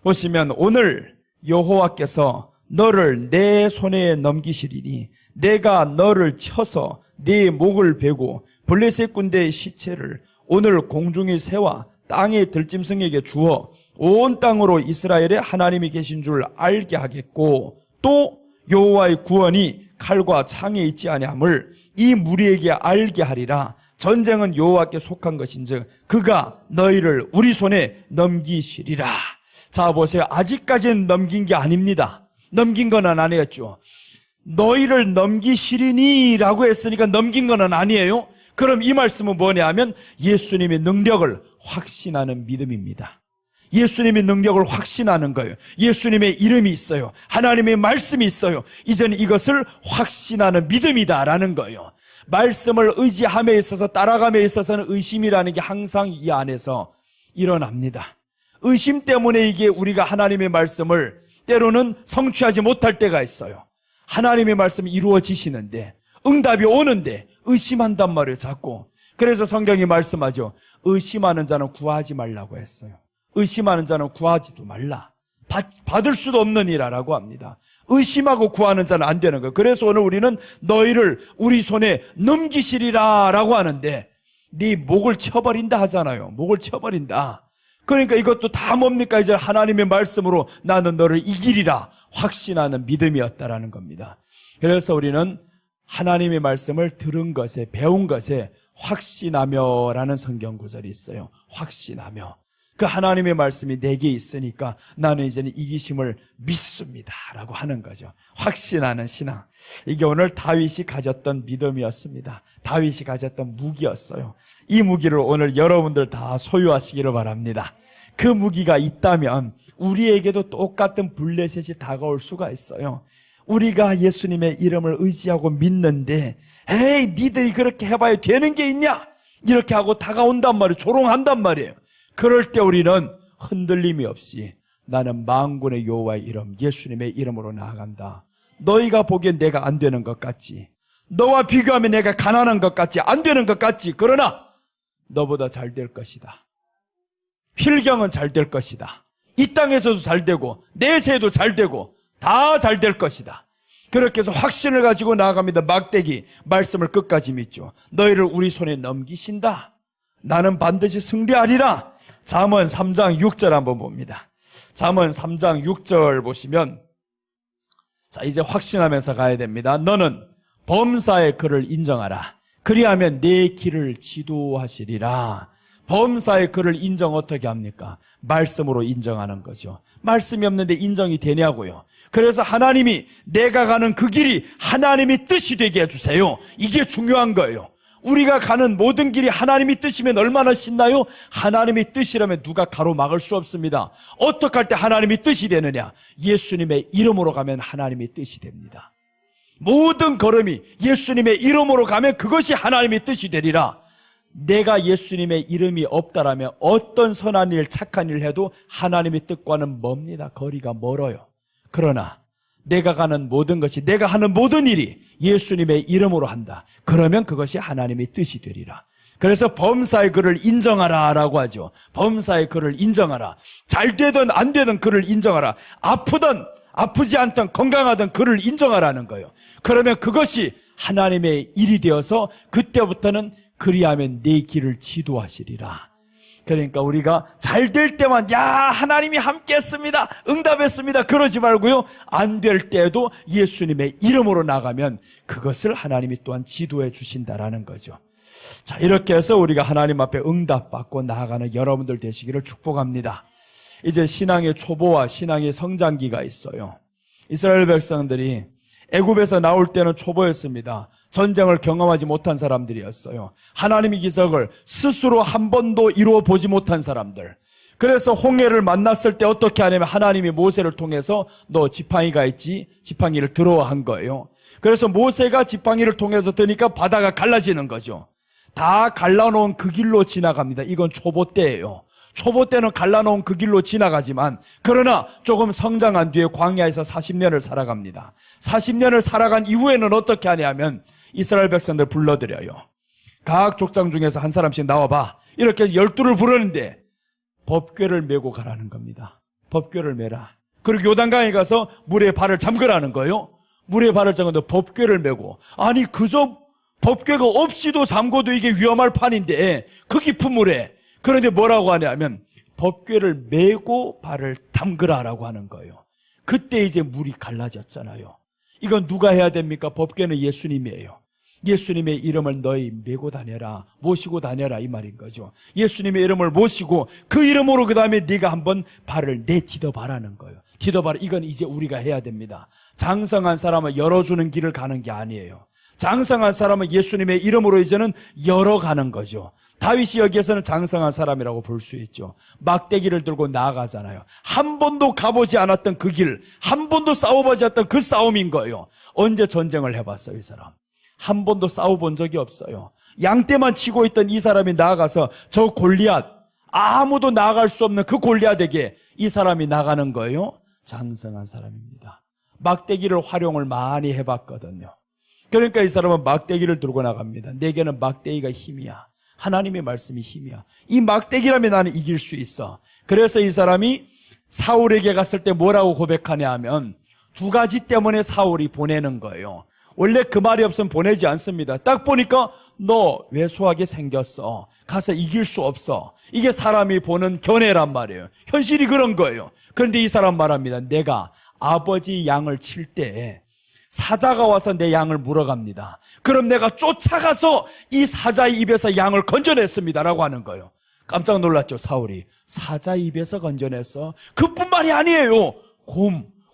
보시면 오늘 여호와께서 너를 내 손에 넘기시리니 내가 너를 쳐서 네 목을 베고 블레셋 군대의 시체를 오늘 공중의 새와 땅의 들짐승에게 주어 온 땅으로 이스라엘의 하나님이 계신 줄 알게 하겠고 또 여호와의 구원이 칼과 창에 있지 아니함을 이 무리에게 알게 하리라. 전쟁은 여호와께 속한 것인즉 그가 너희를 우리 손에 넘기시리라. 자, 보세요. 아직까지는 넘긴 게 아닙니다. 넘긴 건 아니었죠. 너희를 넘기시리니 라고 했으니까 넘긴 건 아니에요. 그럼 이 말씀은 뭐냐 하면 예수님의 능력을 확신하는 믿음입니다. 예수님의 능력을 확신하는 거예요. 예수님의 이름이 있어요. 하나님의 말씀이 있어요. 이제는 이것을 확신하는 믿음이다라는 거예요. 말씀을 의지함에 있어서 따라감에 있어서는 의심이라는 게 항상 이 안에서 일어납니다. 의심 때문에 이게 우리가 하나님의 말씀을 때로는 성취하지 못할 때가 있어요. 하나님의 말씀이 이루어지시는데 응답이 오는데 의심한단 말이에요. 자꾸. 그래서 성경이 말씀하죠. 의심하는 자는 구하지 말라고 했어요. 의심하는 자는 구하지도 말라. 받을 수도 없는 일이라고 합니다. 의심하고 구하는 자는 안 되는 거예요. 그래서 오늘 우리는 너희를 우리 손에 넘기시리라 라고 하는데 네 목을 쳐버린다 하잖아요. 목을 쳐버린다. 그러니까 이것도 다 뭡니까? 이제 하나님의 말씀으로 나는 너를 이기리라 확신하는 믿음이었다라는 겁니다. 그래서 우리는 하나님의 말씀을 들은 것에 배운 것에 확신하며 라는 성경 구절이 있어요. 확신하며. 그 하나님의 말씀이 내게 있으니까 나는 이제는 이기심을 믿습니다 라고 하는 거죠. 확신하는 신앙. 이게 오늘 다윗이 가졌던 믿음이었습니다. 다윗이 가졌던 무기였어요. 이 무기를 오늘 여러분들 다 소유하시기를 바랍니다. 그 무기가 있다면 우리에게도 똑같은 블레셋이 다가올 수가 있어요. 우리가 예수님의 이름을 의지하고 믿는데 에이 니들이 그렇게 해봐야 되는 게 있냐 이렇게 하고 다가온단 말이에요. 조롱한단 말이에요. 그럴 때 우리는 흔들림이 없이 나는 만군의 여호와의 이름 예수님의 이름으로 나아간다. 너희가 보기엔 내가 안 되는 것 같지, 너와 비교하면 내가 가난한 것 같지, 안 되는 것 같지, 그러나 너보다 잘 될 것이다. 필경은 잘 될 것이다. 이 땅에서도 잘 되고 내세도 잘 되고 다 잘 될 것이다. 그렇게 해서 확신을 가지고 나아갑니다. 막대기 말씀을 끝까지 믿죠. 너희를 우리 손에 넘기신다. 나는 반드시 승리하리라. 잠언 3장 6절 한번 봅니다. 잠언 3장 6절 보시면 자 이제 확신하면서 가야 됩니다. 너는 범사의 그를 인정하라. 그리하면 내 길을 지도하시리라. 범사의 그를 인정 어떻게 합니까? 말씀으로 인정하는 거죠. 말씀이 없는데 인정이 되냐고요. 그래서 하나님이 내가 가는 그 길이 하나님의 뜻이 되게 해주세요. 이게 중요한 거예요. 우리가 가는 모든 길이 하나님의 뜻이면 얼마나 신나요? 하나님의 뜻이라면 누가 가로막을 수 없습니다. 어떻게 할 때 하나님의 뜻이 되느냐? 예수님의 이름으로 가면 하나님의 뜻이 됩니다. 모든 걸음이 예수님의 이름으로 가면 그것이 하나님의 뜻이 되리라. 내가 예수님의 이름이 없다라면 어떤 선한 일, 착한 일 해도 하나님의 뜻과는 멉니다. 거리가 멀어요. 그러나 내가 가는 모든 것이, 내가 하는 모든 일이 예수님의 이름으로 한다. 그러면 그것이 하나님의 뜻이 되리라. 그래서 범사의 그를 인정하라 라고 하죠. 범사의 그를 인정하라. 잘 되든 안 되든 그를 인정하라. 아프든 아프지 않든 건강하든 그를 인정하라는 거예요. 그러면 그것이 하나님의 일이 되어서 그때부터는 그리하면 내 길을 지도하시리라. 그러니까 우리가 잘 될 때만 야 하나님이 함께 했습니다, 응답했습니다 그러지 말고요, 안 될 때에도 예수님의 이름으로 나가면 그것을 하나님이 또한 지도해 주신다라는 거죠. 자, 이렇게 해서 우리가 하나님 앞에 응답받고 나아가는 여러분들 되시기를 축복합니다. 이제 신앙의 초보와 신앙의 성장기가 있어요. 이스라엘 백성들이 애굽에서 나올 때는 초보였습니다. 전쟁을 경험하지 못한 사람들이었어요. 하나님의 기적을 스스로 한 번도 이루어 보지 못한 사람들. 그래서 홍해를 만났을 때 어떻게 하냐면 하나님이 모세를 통해서 너 지팡이가 있지? 지팡이를 들어와 한 거예요. 그래서 모세가 지팡이를 통해서 드니까 바다가 갈라지는 거죠. 다 갈라놓은 그 길로 지나갑니다. 이건 초보 때예요. 초보 때는 갈라놓은 그 길로 지나가지만 그러나 조금 성장한 뒤에 광야에서 40년을 살아갑니다. 40년을 살아간 이후에는 어떻게 하냐면 이스라엘 백성들 불러들여요. 각 족장 중에서 한 사람씩 나와봐. 이렇게 12를 부르는데 법궤를 메고 가라는 겁니다. 법궤를 메라. 그리고 요단강에 가서 물에 발을 잠그라는 거예요. 물에 발을 잠그는데 법궤를 메고, 아니 그저 법궤가 없이도 잠궈도 이게 위험할 판인데 그 깊은 물에, 그런데 뭐라고 하냐면 법궤를 메고 발을 담그라라고 하는 거예요. 그때 이제 물이 갈라졌잖아요. 이건 누가 해야 됩니까? 법궤는 예수님이에요. 예수님의 이름을 너희 메고 다녀라, 모시고 다녀라, 이 말인 거죠. 예수님의 이름을 모시고 그 이름으로 그 다음에 네가 한번 발을 내디뎌 봐라는 거예요. 디뎌봐라. 이건 이제 우리가 해야 됩니다. 장성한 사람은 열어주는 길을 가는 게 아니에요. 장성한 사람은 예수님의 이름으로 이제는 열어가는 거죠. 다윗이 여기에서는 장성한 사람이라고 볼 수 있죠. 막대기를 들고 나아가잖아요. 한 번도 가보지 않았던 그 길, 한 번도 싸워보지 않았던 그 싸움인 거예요. 언제 전쟁을 해봤어요, 이 사람? 한 번도 싸워본 적이 없어요. 양떼만 치고 있던 이 사람이 나아가서 저 골리앗, 아무도 나아갈 수 없는 그 골리앗에게 이 사람이 나가는 거예요. 장성한 사람입니다. 막대기를 활용을 많이 해봤거든요. 그러니까 이 사람은 막대기를 들고 나갑니다. 내게는 막대기가 힘이야. 하나님의 말씀이 힘이야. 이 막대기라면 나는 이길 수 있어. 그래서 이 사람이 사울에게 갔을 때 뭐라고 고백하냐 하면 두 가지 때문에 사울이 보내는 거예요. 원래 그 말이 없으면 보내지 않습니다. 딱 보니까 너 왜소하게 생겼어. 가서 이길 수 없어. 이게 사람이 보는 견해란 말이에요. 현실이 그런 거예요. 그런데 이 사람 말합니다. 내가 아버지 양을 칠 때 사자가 와서 내 양을 물어갑니다. 그럼 내가 쫓아가서 이 사자의 입에서 양을 건져냈습니다 라고 하는 거예요. 깜짝 놀랐죠, 사울이. 사자 입에서 건져냈어? 그뿐만이 아니에요.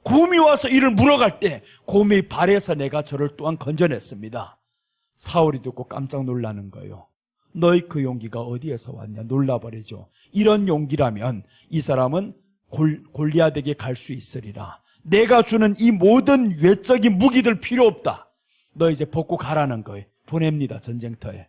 곰이 와서 이를 물어갈 때 곰의 발에서 내가 저를 또한 건져냈습니다. 사울이 듣고 깜짝 놀라는 거예요. 너희 그 용기가 어디에서 왔냐? 놀라버리죠. 이런 용기라면 이 사람은 골리앗에게 갈 수 있으리라. 내가 주는 이 모든 외적인 무기들 필요 없다. 너 이제 벗고 가라는 거예요. 보냅니다, 전쟁터에.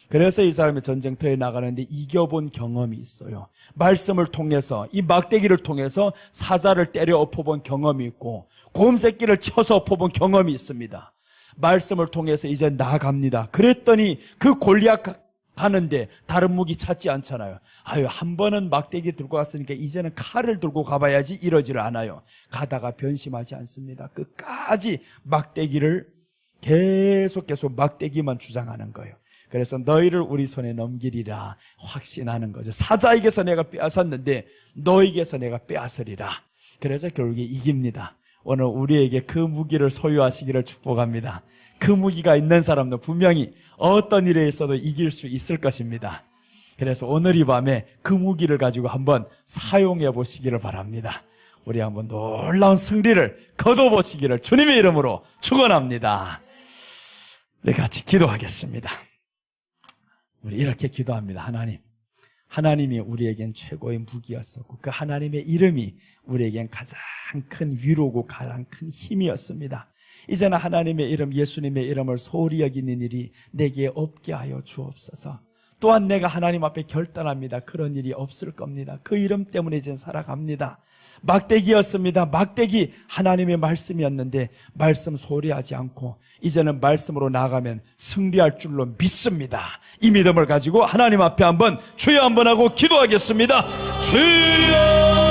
그래서 이 사람이 전쟁터에 나가는데 이겨본 경험이 있어요. 말씀을 통해서, 이 막대기를 통해서 사자를 때려 엎어본 경험이 있고 곰새끼를 쳐서 엎어본 경험이 있습니다. 말씀을 통해서 이제 나갑니다. 그랬더니 그 골리앗 가는데 다른 무기 찾지 않잖아요. 한 번은 막대기 들고 갔으니까 이제는 칼을 들고 가봐야지, 이러지를 않아요. 가다가 변심하지 않습니다. 끝까지 막대기를 계속 막대기만 주장하는 거예요. 그래서 너희를 우리 손에 넘기리라 확신하는 거죠. 사자에게서 내가 빼앗았는데 너에게서 내가 빼앗으리라. 그래서 결국에 이깁니다. 오늘 우리에게 그 무기를 소유하시기를 축복합니다. 그 무기가 있는 사람도 분명히 어떤 일에 있어도 이길 수 있을 것입니다. 그래서 오늘 이 밤에 그 무기를 가지고 한번 사용해 보시기를 바랍니다. 우리 한번 놀라운 승리를 거둬보시기를 주님의 이름으로 축원합니다. 우리 같이 기도하겠습니다. 우리 이렇게 기도합니다. 하나님이 우리에겐 최고의 무기였었고 그 하나님의 이름이 우리에겐 가장 큰 위로고 가장 큰 힘이었습니다. 이제는 하나님의 이름, 예수님의 이름을 소홀히 여기는 일이 내게 없게 하여 주옵소서. 또한 내가 하나님 앞에 결단합니다. 그런 일이 없을 겁니다. 그 이름 때문에 이제 살아갑니다. 막대기였습니다. 막대기 하나님의 말씀이었는데 말씀 소홀히 하지 않고 이제는 말씀으로 나가면 승리할 줄로 믿습니다. 이 믿음을 가지고 하나님 앞에 한번 주여 한번 하고 기도하겠습니다. 주여